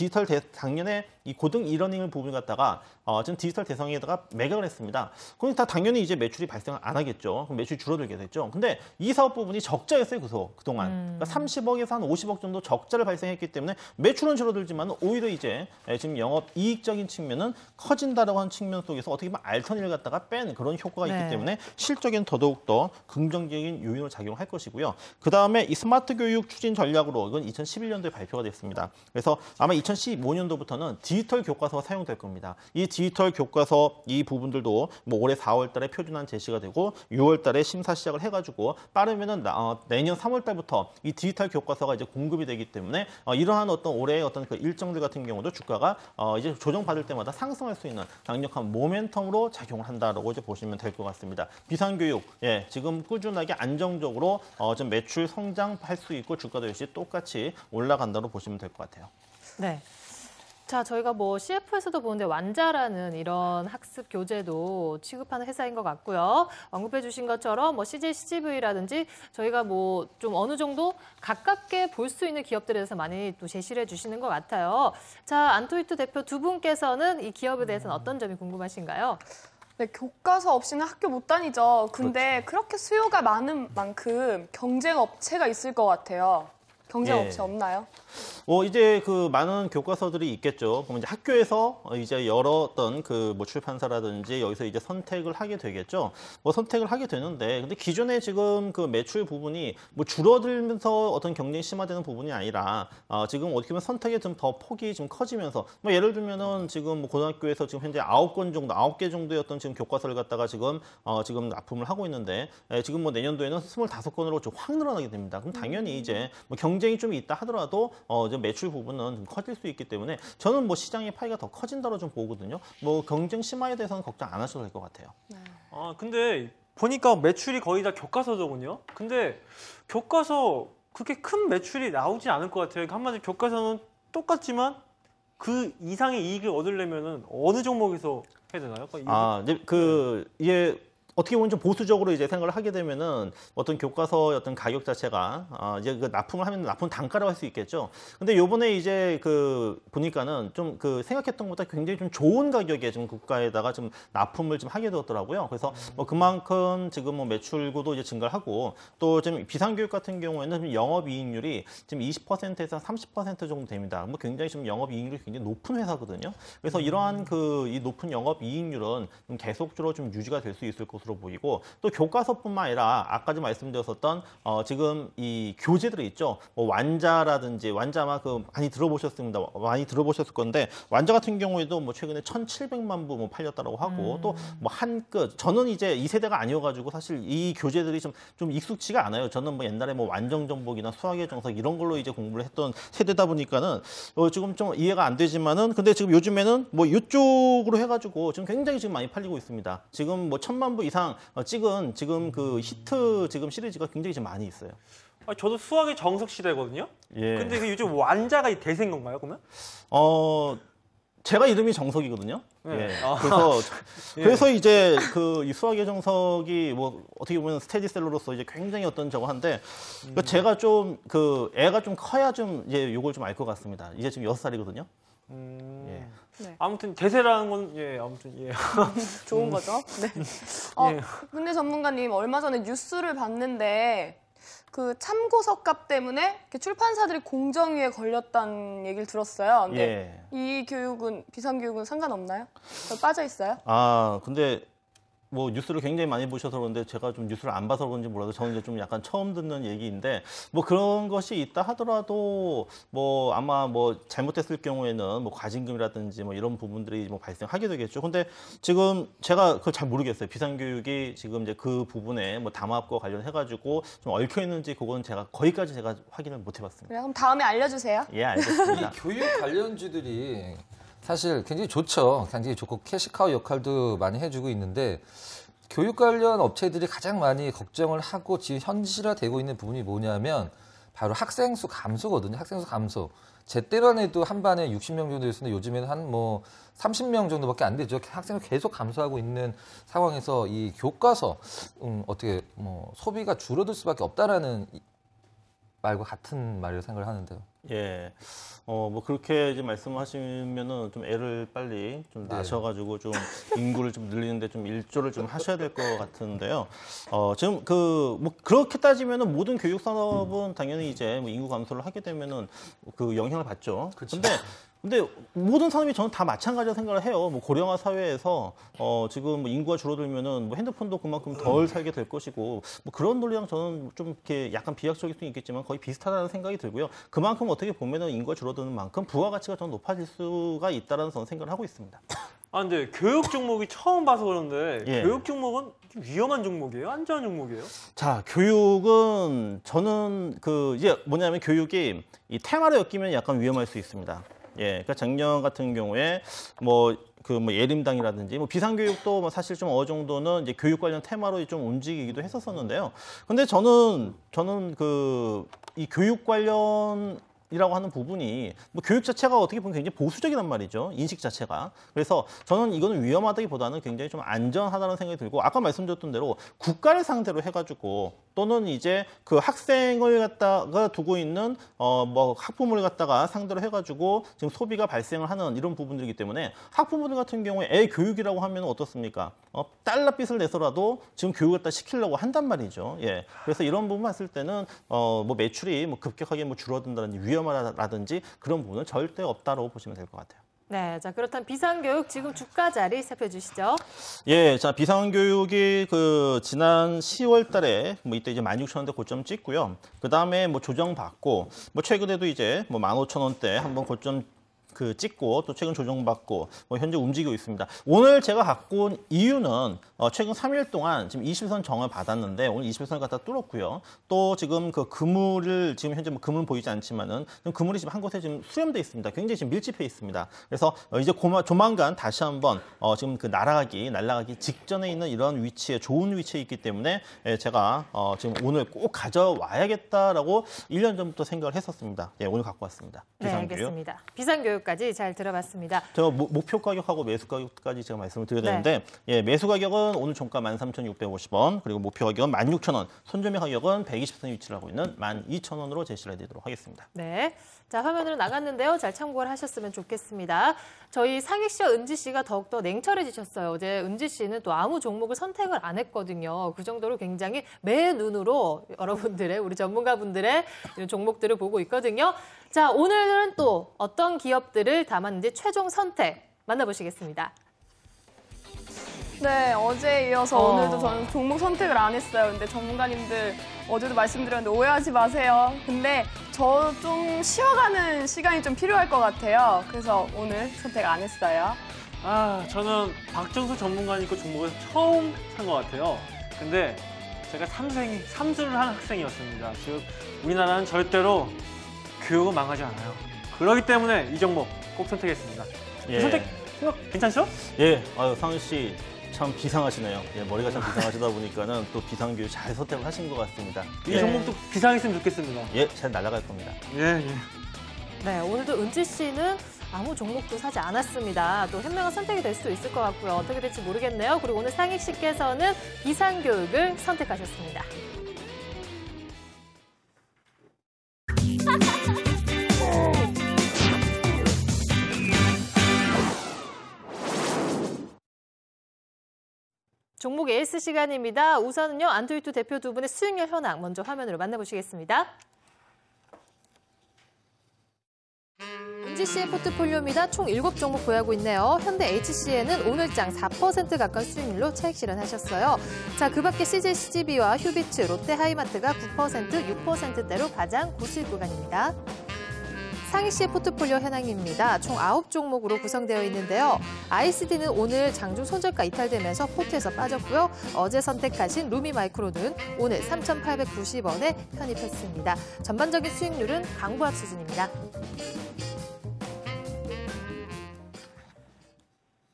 작년에 이 고등 이러닝을 부분 갖다가 지금 디지털 대성에다가 매각을 했습니다. 그러니까 당연히 이제 매출이 발생을 안 하겠죠. 그럼 매출이 줄어들게 됐죠. 근데 이 사업 부분이 적자였어요, 그동안. 그러니까 30억에서 한 50억 정도 적자를 발생했기 때문에 매출은 줄어들지만 오히려 이제 지금 영업 이익적인 측면은 커진다라고 하는 측면 속에서 어떻게 보면 알턴을 갖다가 뺀 그런 효과가 있기 때문에 실적엔 더더욱더 긍정적인 요인으로 작용할 것이고요. 그 다음에 이 스마트 교육 추진 전략으로 이건 2011년도에 발표가 됐습니다. 그래서 아마 2015년도부터는 디지털 교과서가 사용될 겁니다. 이 디지털 교과서 이 부분들도 뭐 올해 4월 달에 표준안 제시가 되고 6월 달에 심사 시작을 해가지고 빠르면은 내년 3월 달부터 이 디지털 교과서가 이제 공급이 되기 때문에 이러한 어떤 올해의 어떤 그 일정들 같은 경우도 주가가 이제 조정받을 때마다 상승할 수 있는 강력한 모멘텀으로 작용을 한다라고 이제 보시면 될 것 같습니다. 비상교육, 지금 꾸준하게 안정적으로 좀 매출 성장할 수 있고 주가도 역시 똑같이 올라간다고 보시면 될 것 같아요. 네. 자, 저희가 뭐 CF에서도 보는데 완자라는 이런 학습 교재도 취급하는 회사인 것 같고요. 언급해 주신 것처럼 뭐 CJ, CGV라든지 저희가 뭐 좀 어느 정도 가깝게 볼 수 있는 기업들에 대해서 많이 또 제시를 해 주시는 것 같아요. 자, 안토이트 대표 두 분께서는 이 기업에 대해서는 어떤 점이 궁금하신가요? 네, 교과서 없이는 학교 못 다니죠. 근데 그렇게 수요가 많은 만큼 경쟁 업체가 있을 것 같아요. 경쟁 업체 없나요? 이제 그 많은 교과서들이 있겠죠. 그럼 이제 학교에서 이제 여러 어떤 그 뭐 출판사라든지 여기서 이제 선택을 하게 되겠죠. 뭐 선택을 하게 되는데, 근데 기존에 지금 그 매출 부분이 뭐 줄어들면서 어떤 경쟁이 심화되는 부분이 아니라 지금 어떻게 보면 선택의 좀 더 폭이 지금 커지면서 뭐 예를 들면은 지금 뭐 고등학교에서 지금 현재 9개 정도의 어떤 지금 교과서를 갖다가 지금 납품을 하고 있는데 지금 뭐 내년도에는 25건으로 좀 확 늘어나게 됩니다. 그럼 당연히 이제 뭐 경쟁이 좀 있다 하더라도 좀 매출 부분은 좀 커질 수 있기 때문에 저는 뭐 시장의 파이가 더 커진다고 좀 보거든요. 뭐 경쟁 심화에 대해서는 걱정 안 하셔도 될 것 같아요. 네. 근데 보니까 매출이 거의 다 교과서더군요. 근데 교과서 그렇게 큰 매출이 나오지 않을 것 같아요. 한마디로 교과서는 똑같지만 그 이상의 이익을 얻으려면은 어느 종목에서 해야 되나요? 이게 어떻게 보면 좀 보수적으로 이제 생각을 하게 되면은 어떤 교과서의 어떤 가격 자체가 이제 그 납품을 하면 납품 단가라고 할 수 있겠죠. 근데 요번에 이제 그 보니까는 좀 그 생각했던 것보다 굉장히 좀 좋은 가격에 좀 국가에다가 좀 납품을 좀 하게 되었더라고요. 그래서 뭐 그만큼 지금 뭐 매출고도 이제 증가를 하고 또 좀 비상교육 같은 경우에는 좀 영업이익률이 지금 20%에서 30% 정도 됩니다. 뭐 굉장히 좀 영업이익률이 굉장히 높은 회사거든요. 그래서 이러한 이 높은 영업이익률은 좀 계속적으로 좀 유지가 될 수 있을 것으로 것으로 보이고 또 교과서뿐만 아니라 아까 좀 말씀드렸었던 지금 이 교재들이 있죠. 뭐 완자라든지 완자 아마 많이 들어보셨을 건데 완자 같은 경우에도 뭐 최근에 1,700만 부 뭐 팔렸다라고 하고 또 뭐 한끗 저는 이제 이 세대가 아니어가지고 사실 이 교재들이 좀 익숙치가 않아요. 저는 뭐 옛날에 뭐 완정정복이나 수학의 정석 이런 걸로 이제 공부를 했던 세대다 보니까는 지금 좀 이해가 안 되지만은 근데 지금 요즘에는 뭐 이쪽으로 해가지고 지금 굉장히 지금 많이 팔리고 있습니다. 지금 뭐 1,000만 부 이상 찍은 지금 그 히트 지금 시리즈가 굉장히 지금 많이 있어요. 저도 수학의 정석 시대거든요. 예. 근데 그 요즘 완자가 대세인 건가요, 그러면? 제가 이름이 정석이거든요. 네. 예. 그래서 이제 이 수학의 정석이 뭐 어떻게 보면 스테디셀러로서 이제 굉장히 어떤 저거 한데 제가 좀 애가 좀 커야 좀 이제 요걸 좀 알 것 같습니다. 이제 지금 6살이거든요. 예. 네. 아무튼 대세라는 건 아무튼 좋은 거죠. 네. 근데 전문가님 얼마 전에 뉴스를 봤는데 그 참고서값 때문에 이렇게 출판사들이 공정위에 걸렸다는 얘기를 들었어요. 근데 이 교육은 비상교육은 상관없나요? 빠져 있어요? 근데 뭐 뉴스를 굉장히 많이 보셔서 그런데 제가 좀 뉴스를 안 봐서 그런지 몰라도 저는 이제 좀 약간 처음 듣는 얘기인데 뭐 그런 것이 있다 하더라도 뭐 아마 뭐 잘못됐을 경우에는 뭐 과징금이라든지 뭐 이런 부분들이 뭐 발생하게 되겠죠. 근데 지금 제가 그걸 잘 모르겠어요. 비상교육이 지금 이제 그 부분에 뭐 담합과 관련해 가지고 좀 얽혀 있는지 그건 거기까지 제가 확인을 못 해봤습니다. 그럼 다음에 알려주세요. 예, 알겠습니다. 이 교육 관련주들이 사실 굉장히 좋죠. 굉장히 좋고 캐시카우 역할도 많이 해주고 있는데 교육 관련 업체들이 가장 많이 걱정을 하고 지금 현실화되고 있는 부분이 뭐냐면 바로 학생 수 감소거든요. 학생 수 감소. 제 때만 해도 한 반에 60명 정도였는데 요즘에는 한 뭐 30명 정도밖에 안 되죠. 학생을 계속 감소하고 있는 상황에서 이 교과서 어떻게 뭐 소비가 줄어들 수밖에 없다라는 말과 같은 말이라고 생각을 하는데요. 예. 뭐 그렇게 이제 말씀하시면은 좀 애를 빨리 좀 낳으셔가지고 좀 인구를 좀 늘리는데 좀 일조를 좀 하셔야 될 것 같은데요. 지금 뭐 그렇게 따지면은 모든 교육 산업은 당연히 이제 뭐 인구 감소를 하게 되면은 그 영향을 받죠. 근데 모든 산업이 저는 다 마찬가지라고 생각을 해요. 뭐 고령화 사회에서 지금 뭐 인구가 줄어들면은 뭐 핸드폰도 그만큼 덜 살게 될 것이고 뭐 그런 논리랑 저는 좀 이렇게 약간 비약적일 수는 있겠지만 거의 비슷하다는 생각이 들고요. 그만큼 어떻게 보면은 인구가 줄어드는 만큼 부가가치가 더 높아질 수가 있다라는 저는 생각을 하고 있습니다. 근데 교육 종목이 처음 봐서 그런데 예. 교육 종목은 좀 위험한 종목이에요? 안전한 종목이에요? 자, 교육은 저는 이제 뭐냐면 교육이 이 테마로 엮이면 약간 위험할 수 있습니다. 예, 그러니까 작년 같은 경우에 뭐 예림당이라든지 뭐 비상교육도 뭐 사실 좀 어느 정도는 이제 교육 관련 테마로 좀 움직이기도 했었었는데요. 근데 저는 이 교육 관련 이라고 하는 부분이 뭐 교육 자체가 어떻게 보면 굉장히 보수적이란 말이죠. 인식 자체가. 그래서 저는 이거는 위험하다기보다는 굉장히 좀 안전하다는 생각이 들고 아까 말씀드렸던 대로 국가를 상대로 해가지고 또는 이제 그 학생을 갖다가 두고 있는 뭐 학부모를 갖다가 상대로 해가지고 지금 소비가 발생을 하는 이런 부분들이기 때문에 학부모들 같은 경우에 애 교육이라고 하면 어떻습니까? 달러빚을 내서라도 지금 교육을 갖다 시키려고 한단 말이죠. 예. 그래서 이런 부분 봤을 때는 뭐 매출이 뭐 급격하게 뭐 줄어든다든지 위험하다든지 그런 부분은 절대 없다고 보시면 될 것 같아요. 네, 자 그렇다면 비상교육 지금 주가 자리 살펴주시죠. 예, 자 비상교육이 지난 10월달에 뭐 이때 이제 16,000원대 고점 찍고요. 그 다음에 뭐 조정받고 뭐 최근에도 이제 뭐 15,000원대 한번 고점 찍고 또 최근 조정받고 뭐 현재 움직이고 있습니다. 오늘 제가 갖고 온 이유는 최근 3일 동안 지금 20선 정을 받았는데 오늘 20선을 갖다 뚫었고요. 또 지금 그물을 지금 현재 뭐 그물은 보이지 않지만은 그물이 지금 한 곳에 지금 수렴돼 있습니다. 굉장히 지금 밀집해 있습니다. 그래서 이제 조만간 다시 한번 지금 날아가기 직전에 있는 이런 위치에 좋은 위치에 있기 때문에 제가 지금 오늘 꼭 가져와야겠다라고 1년 전부터 생각을 했었습니다. 예, 오늘 갖고 왔습니다. 비상교육. 네, 알겠습니다. 비상교육 까지 잘 들어봤습니다. 제가 목표 가격하고 매수 가격까지 제가 말씀을 드려야 되는데 예, 매수 가격은 오늘 종가 13,650원 그리고 목표 가격은 16,000원 손절매 가격은 120선 위치를 하고 있는 12,000원으로 제시를 해드리도록 하겠습니다. 네, 자 화면으로 나갔는데요. 잘 참고를 하셨으면 좋겠습니다. 저희 상익 씨와 은지 씨가 더욱더 냉철해지셨어요. 어제 은지 씨는 또 아무 종목을 선택을 안 했거든요. 그 정도로 굉장히 매 눈으로 여러분들의 우리 전문가분들의 이런 종목들을 보고 있거든요. 자, 오늘은 또 어떤 기업들을 담았는지 최종 선택 만나보시겠습니다. 네, 어제에 이어서 오늘도 저는 종목 선택을 안 했어요. 근데 전문가님들 어제도 말씀드렸는데 오해하지 마세요. 근데 저 좀 쉬어가는 시간이 좀 필요할 것 같아요. 그래서 오늘 선택 안 했어요. 저는 박정수 전문가님 거 종목에서 처음 산 것 같아요. 근데 제가 삼수를 한 학생이었습니다. 즉 우리나라는 절대로 교육은 망하지 않아요. 그렇기 때문에 이 종목 꼭 선택했습니다. 예. 선택 생각 괜찮죠? 예, 상윤 씨 참 비상하시네요. 예, 머리가 참 비상하시다 보니까는 또 비상교육 잘 선택을 하신 것 같습니다. 이 종목도 비상했으면 좋겠습니다. 예, 잘 날아갈 겁니다. 예. 네, 오늘도 은지 씨는 아무 종목도 사지 않았습니다. 또 현명한 선택이 될 수도 있을 것 같고요. 어떻게 될지 모르겠네요. 그리고 오늘 상익 씨께서는 비상교육을 선택하셨습니다. 종목 에이스 시간입니다. 우선은요, 안드로이드 대표 두 분의 수익률 현황 먼저 화면으로 만나보시겠습니다. 은지 씨의 포트폴리오입니다. 총 7종목 보유하고 있네요. 현대 HCN은 오늘장 4% 가까운 수익률로 차익 실현하셨어요. 자, 그 밖에 CJ CGV와 휴비츠, 롯데 하이마트가 9%, 6%대로 가장 고수익 구간입니다. 상익 씨의 포트폴리오 현황입니다. 총 9종목으로 구성되어 있는데요. ICD는 오늘 장중 손절가 이탈되면서 포트에서 빠졌고요. 어제 선택하신 루미마이크로는 오늘 3,890원에 편입했습니다. 전반적인 수익률은 강보합 수준입니다.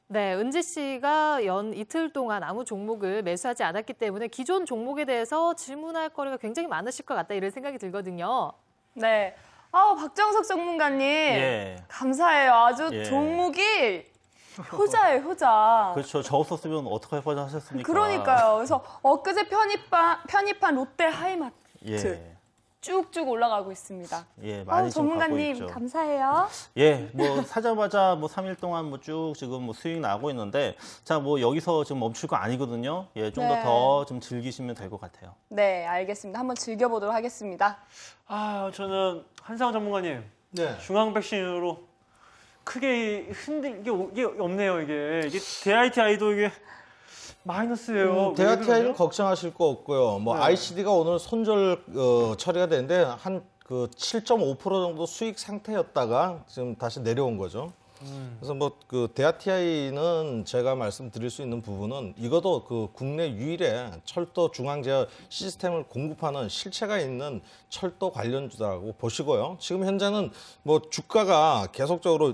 네, 은지 씨가 연 이틀 동안 아무 종목을 매수하지 않았기 때문에 기존 종목에 대해서 질문할 거리가 굉장히 많으실 것 같다 이런 생각이 들거든요. 네. 박정석 전문가님. 예. 감사해요. 아주 예. 종목이 효자예요, 효자. 그렇죠. 저 없었으면 어떻게 하셨습니까? 그러니까요. 그래서 엊그제 편입한 롯데 하이마트. 예. 쭉쭉 올라가고 있습니다. 예, 많이 좀 가고 전문가님 있죠. 감사해요. 예, 사자마자 3일 동안 쭉 지금 수익 나고 있는데, 자, 여기서 지금 멈출 거 아니거든요. 예, 좀 더 좀 즐기시면 될 것 같아요. 네, 알겠습니다. 한번 즐겨보도록 하겠습니다. 저는 한상원 전문가님. 네. 중앙 백신으로 크게 이게 없네요, 이게 DITI도 이게 마이너스예요. 대아티아이는 걱정하실 거 없고요. 네. ICD가 오늘 손절 처리가 되는데 한 7.5% 정도 수익 상태였다가 지금 다시 내려온 거죠. 그래서 대아티아이는 제가 말씀드릴 수 있는 부분은 이것도 국내 유일의 철도 중앙제어 시스템을 공급하는 실체가 있는 철도 관련주라고 보시고요. 지금 현재는 주가가 계속적으로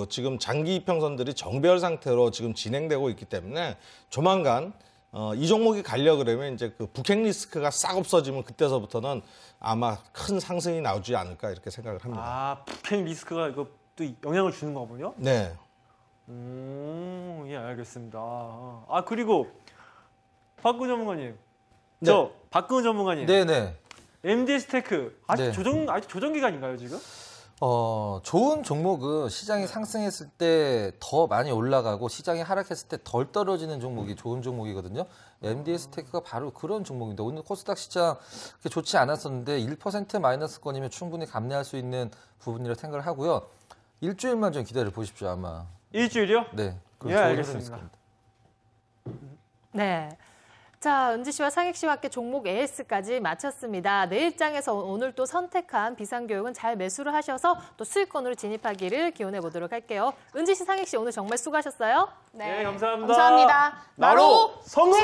지금 장기 이평선들이 정배열 상태로 지금 진행되고 있기 때문에 조만간 이 종목이 가려 그러면 이제 북핵 리스크가 싹 없어지면 그때서부터는 아마 큰 상승이 나오지 않을까 이렇게 생각을 합니다. 북핵 리스크가 이거 또 영향을 주는 거군요. 네. 예, 알겠습니다. 그리고 박근 전문가님. 네. 박근 전문가님. 네네. MD스테크 아직 네. 조정 기간인가요, 지금? 좋은 종목은 시장이 상승했을 때 더 많이 올라가고 시장이 하락했을 때 덜 떨어지는 종목이 좋은 종목이거든요. MD스테크가 바로 그런 종목인데 오늘 코스닥 시장 그렇게 좋지 않았었는데 1% 마이너스권이면 충분히 감내할 수 있는 부분이라고 생각을 하고요. 일주일만 좀 기다려 보십시오, 아마. 일주일이요? 네. 예, 알겠습니다. 네. 자, 은지 씨와 상익 씨와 함께 종목 AS까지 마쳤습니다. 내일장에서 오늘 또 선택한 비상교육은 잘 매수를 하셔서 또 수익권으로 진입하기를 기원해 보도록 할게요. 은지 씨, 상익 씨 오늘 정말 수고하셨어요. 네, 감사합니다. 감사합니다. 나로 성공!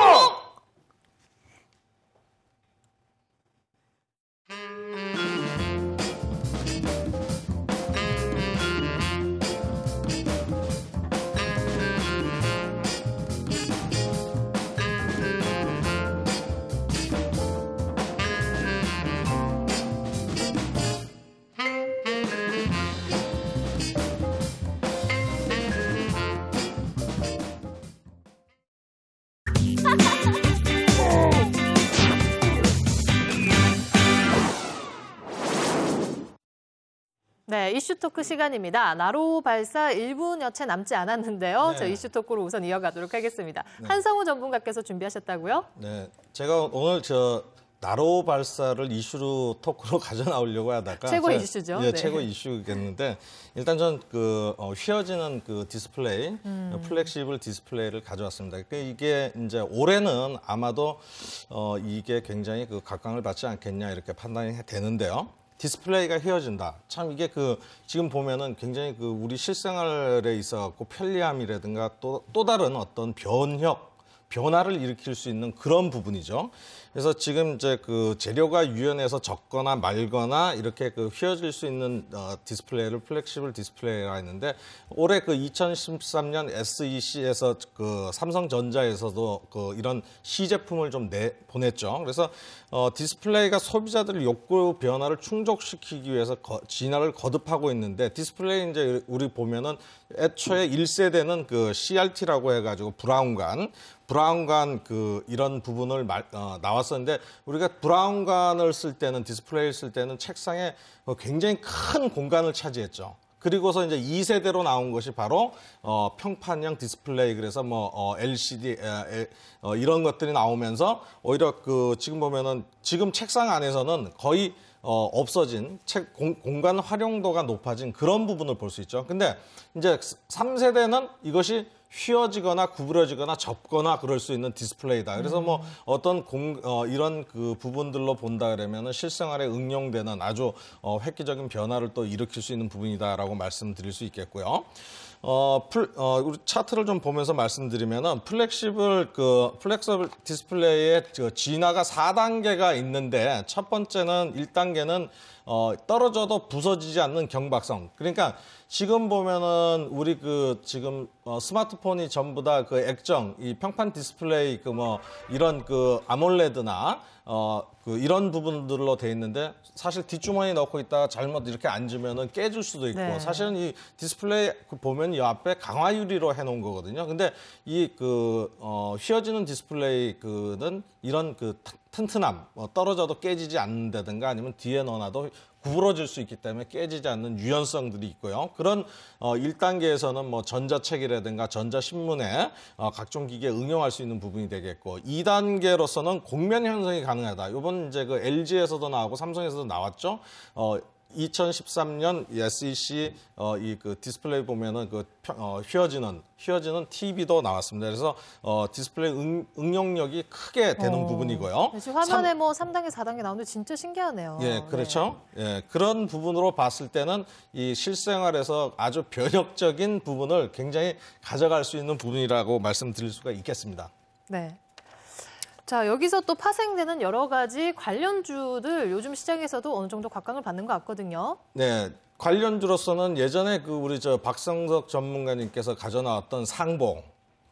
네, 이슈 토크 시간입니다. 나로 발사 1분여 채 남지 않았는데요. 네. 저 이슈 토크로 우선 이어가도록 하겠습니다. 한성우 전문가께서 준비하셨다고요? 네, 제가 오늘 나로 발사를 이슈로 토크로 가져 나오려고 하다가 최고 이슈죠. 예, 네. 최고 이슈겠는데 일단 전 그 휘어지는 그 디스플레이, 플렉시블 디스플레이를 가져왔습니다. 그러니까 이게 이제 올해는 아마도 이게 굉장히 그 각광을 받지 않겠냐 이렇게 판단이 되는데요. 디스플레이가 휘어진다. 참 이게 그 지금 보면은 굉장히 그 우리 실생활에 있어갖고 편리함이라든가 또 다른 어떤 변화를 일으킬 수 있는 그런 부분이죠. 그래서 지금 이제 그 재료가 유연해서 적거나 말거나 이렇게 그 휘어질 수 있는 디스플레이를 플렉시블 디스플레이가 있는데 올해 그 2013년 SEC에서 그 삼성전자에서도 그 이런 시제품을 좀 보냈죠. 그래서 디스플레이가 소비자들의 욕구 변화를 충족시키기 위해서 진화를 거듭하고 있는데 디스플레이 이제 우리 보면은 애초에 1세대는 그 CRT라고 해가지고 브라운관 그 이런 부분을 나왔었는데 우리가 브라운관을 쓸 때는 디스플레이를 쓸 때는 책상에 굉장히 큰 공간을 차지했죠. 그리고서 이제 2세대로 나온 것이 바로 평판형 디스플레이 그래서 뭐 LCD 이런 것들이 나오면서 오히려 그 지금 보면은 지금 책상 안에서는 거의 없어진 공간 활용도가 높아진 그런 부분을 볼 수 있죠. 근데 이제 3세대는 이것이 휘어지거나 구부러지거나 접거나 그럴 수 있는 디스플레이다. 그래서 뭐 어떤 이런 그 부분들로 본다 그러면은 실생활에 응용되는 아주 획기적인 변화를 또 일으킬 수 있는 부분이다라고 말씀드릴 수 있겠고요. 우리 차트를 좀 보면서 말씀드리면은 플렉시블 디스플레이의 그 진화가 4단계가 있는데 첫 번째는 1단계는 떨어져도 부서지지 않는 경박성. 그러니까 지금 보면은 우리 그 지금 스마트폰이 전부 다 그 액정, 이 평판 디스플레이 그 뭐 이런 그 아몰레드나 그 이런 부분들로 돼 있는데 사실 뒷주머니에 넣고 있다가 잘못 이렇게 앉으면은 깨질 수도 있고 네. 사실은 이 디스플레이 보면 이 앞에 강화 유리로 해놓은 거거든요. 근데 이 그 휘어지는 디스플레이 그는 이런 그 튼튼함, 떨어져도 깨지지 않는다든가 아니면 뒤에 넣어놔도 구부러질 수 있기 때문에 깨지지 않는 유연성들이 있고요. 그런 1단계에서는 뭐 전자책이라든가 전자신문에 각종 기기에 응용할 수 있는 부분이 되겠고 2단계로서는 곡면 형성이 가능하다. 이번 이제 그 LG에서도 나오고 삼성에서도 나왔죠. 2013년 SEC 이 그 디스플레이 보면은 그 휘어지는 TV도 나왔습니다. 그래서 디스플레이 응용력이 크게 되는 부분이고요. 지금 화면에 뭐 3단계, 4단계 나오는데 진짜 신기하네요. 예, 그렇죠. 네. 예, 그런 부분으로 봤을 때는 이 실생활에서 아주 변혁적인 부분을 굉장히 가져갈 수 있는 부분이라고 말씀드릴 수가 있겠습니다. 네. 자, 여기서 또 파생되는 여러 가지 관련주들 요즘 시장에서도 어느 정도 각광을 받는 것 같거든요. 네. 관련주로서는 예전에 그 우리 박성석 전문가님께서 가져나왔던 상봉,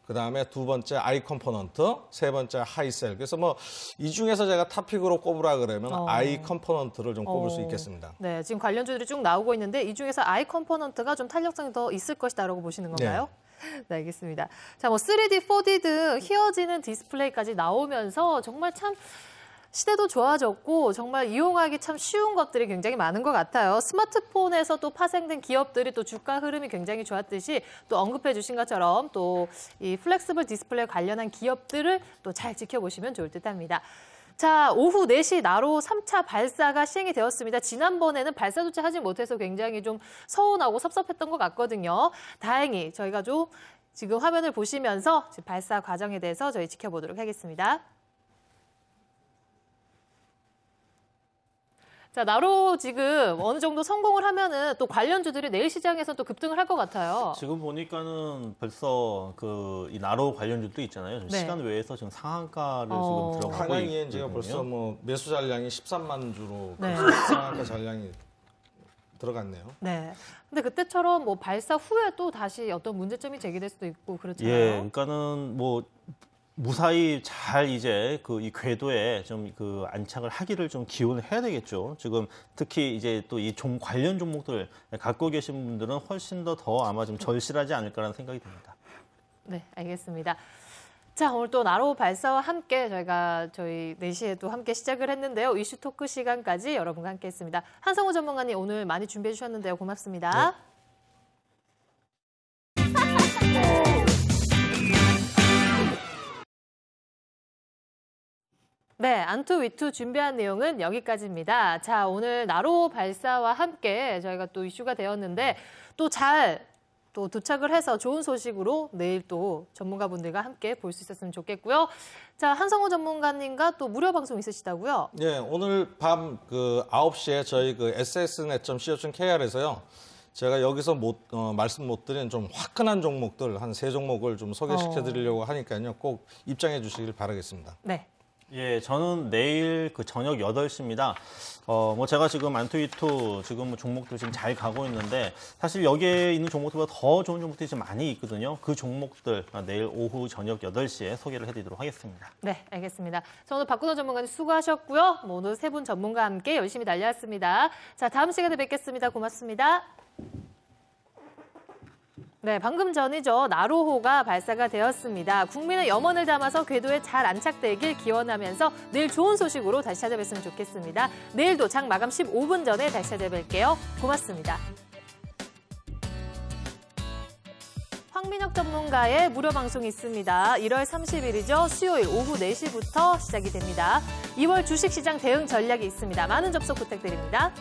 그다음에 두 번째 아이 컴포넌트, 세 번째 하이셀. 그래서 뭐 이 중에서 제가 탑픽으로 꼽으라 그러면 아이 컴포넌트를 좀 꼽을 수 있겠습니다. 네, 지금 관련주들이 쭉 나오고 있는데 이 중에서 아이 컴포넌트가 좀 탄력성이 더 있을 것이다라고 보시는 건가요? 네, 알겠습니다. 자, 뭐 3D, 4D 등 휘어지는 디스플레이까지 나오면서 정말 참 시대도 좋아졌고 정말 이용하기 참 쉬운 것들이 굉장히 많은 것 같아요. 스마트폰에서 또 파생된 기업들이 또 주가 흐름이 굉장히 좋았듯이 또 언급해 주신 것처럼 또 이 플렉시블 디스플레이 관련한 기업들을 또 잘 지켜보시면 좋을 듯합니다. 자, 오후 4시 나로 3차 발사가 시행이 되었습니다. 지난번에는 발사 조치 하지 못해서 굉장히 좀 서운하고 섭섭했던 것 같거든요. 다행히 저희가 좀 지금 화면을 보시면서 발사 과정에 대해서 저희 지켜보도록 하겠습니다. 자, 나로 지금 어느 정도 성공을 하면은 또 관련주들이 내일 시장에서 또 급등을 할 것 같아요. 지금 보니까는 벌써 이 나로 관련주도 있잖아요. 네. 시간 외에서 지금 상한가를 지금 들어가고 한양 있거든요. ENG가 벌써 뭐 매수 잔량이 13만 주로 네. 상한가 잔량이 들어갔네요. 네. 근데 그때처럼 뭐 발사 후에 또 다시 어떤 문제점이 제기될 수도 있고 그렇잖아요. 예, 그러니까는 뭐 무사히 잘 이제 이 궤도에 좀 안착을 하기를 좀 기원을 해야 되겠죠. 지금 특히 이제 또 이 관련 종목들 갖고 계신 분들은 훨씬 더 아마 좀 절실하지 않을까라는 생각이 듭니다. 네, 알겠습니다. 자, 오늘 또 나로 발사와 함께 저희 4시에 또 함께 시작을 했는데요. 이슈 토크 시간까지 여러분과 함께 했습니다. 한성우 전문가님 오늘 많이 준비해 주셨는데요. 고맙습니다. 네. 네, 안투위투 준비한 내용은 여기까지입니다. 자, 오늘 나로 발사와 함께 저희가 또 이슈가 되었는데 또 잘 도착을 해서 좋은 소식으로 내일 또 전문가분들과 함께 볼 수 있었으면 좋겠고요. 자, 한성호 전문가님과 또 무료 방송 있으시다고요? 예, 오늘 밤 9시에 저희 ssnet.co.kr에서요. 제가 여기서 말씀 못 드린 좀 화끈한 종목들 한 3종목을 좀 소개시켜 드리려고 하니까요. 꼭 입장해 주시길 바라겠습니다. 네. 예, 저는 내일 저녁 8시입니다. 뭐 제가 지금 안투위투 지금 종목들 지금 잘 가고 있는데 사실 여기에 있는 종목들보다 더 좋은 종목들이 좀 많이 있거든요. 그 종목들 내일 오후 저녁 8시에 소개를 해드리도록 하겠습니다. 네, 알겠습니다. 자, 오늘 박근호 전문가님 수고하셨고요. 오늘 세 분 전문가와 함께 열심히 달려왔습니다. 자, 다음 시간에 뵙겠습니다. 고맙습니다. 네, 방금 전이죠. 나로호가 발사가 되었습니다. 국민의 염원을 담아서 궤도에 잘 안착되길 기원하면서 내일 좋은 소식으로 다시 찾아뵀으면 좋겠습니다. 내일도 장 마감 15분 전에 다시 찾아뵐게요. 고맙습니다. 황민혁 전문가의 무료 방송이 있습니다. 1월 30일이죠. 수요일 오후 4시부터 시작이 됩니다. 2월 주식시장 대응 전략이 있습니다. 많은 접속 부탁드립니다.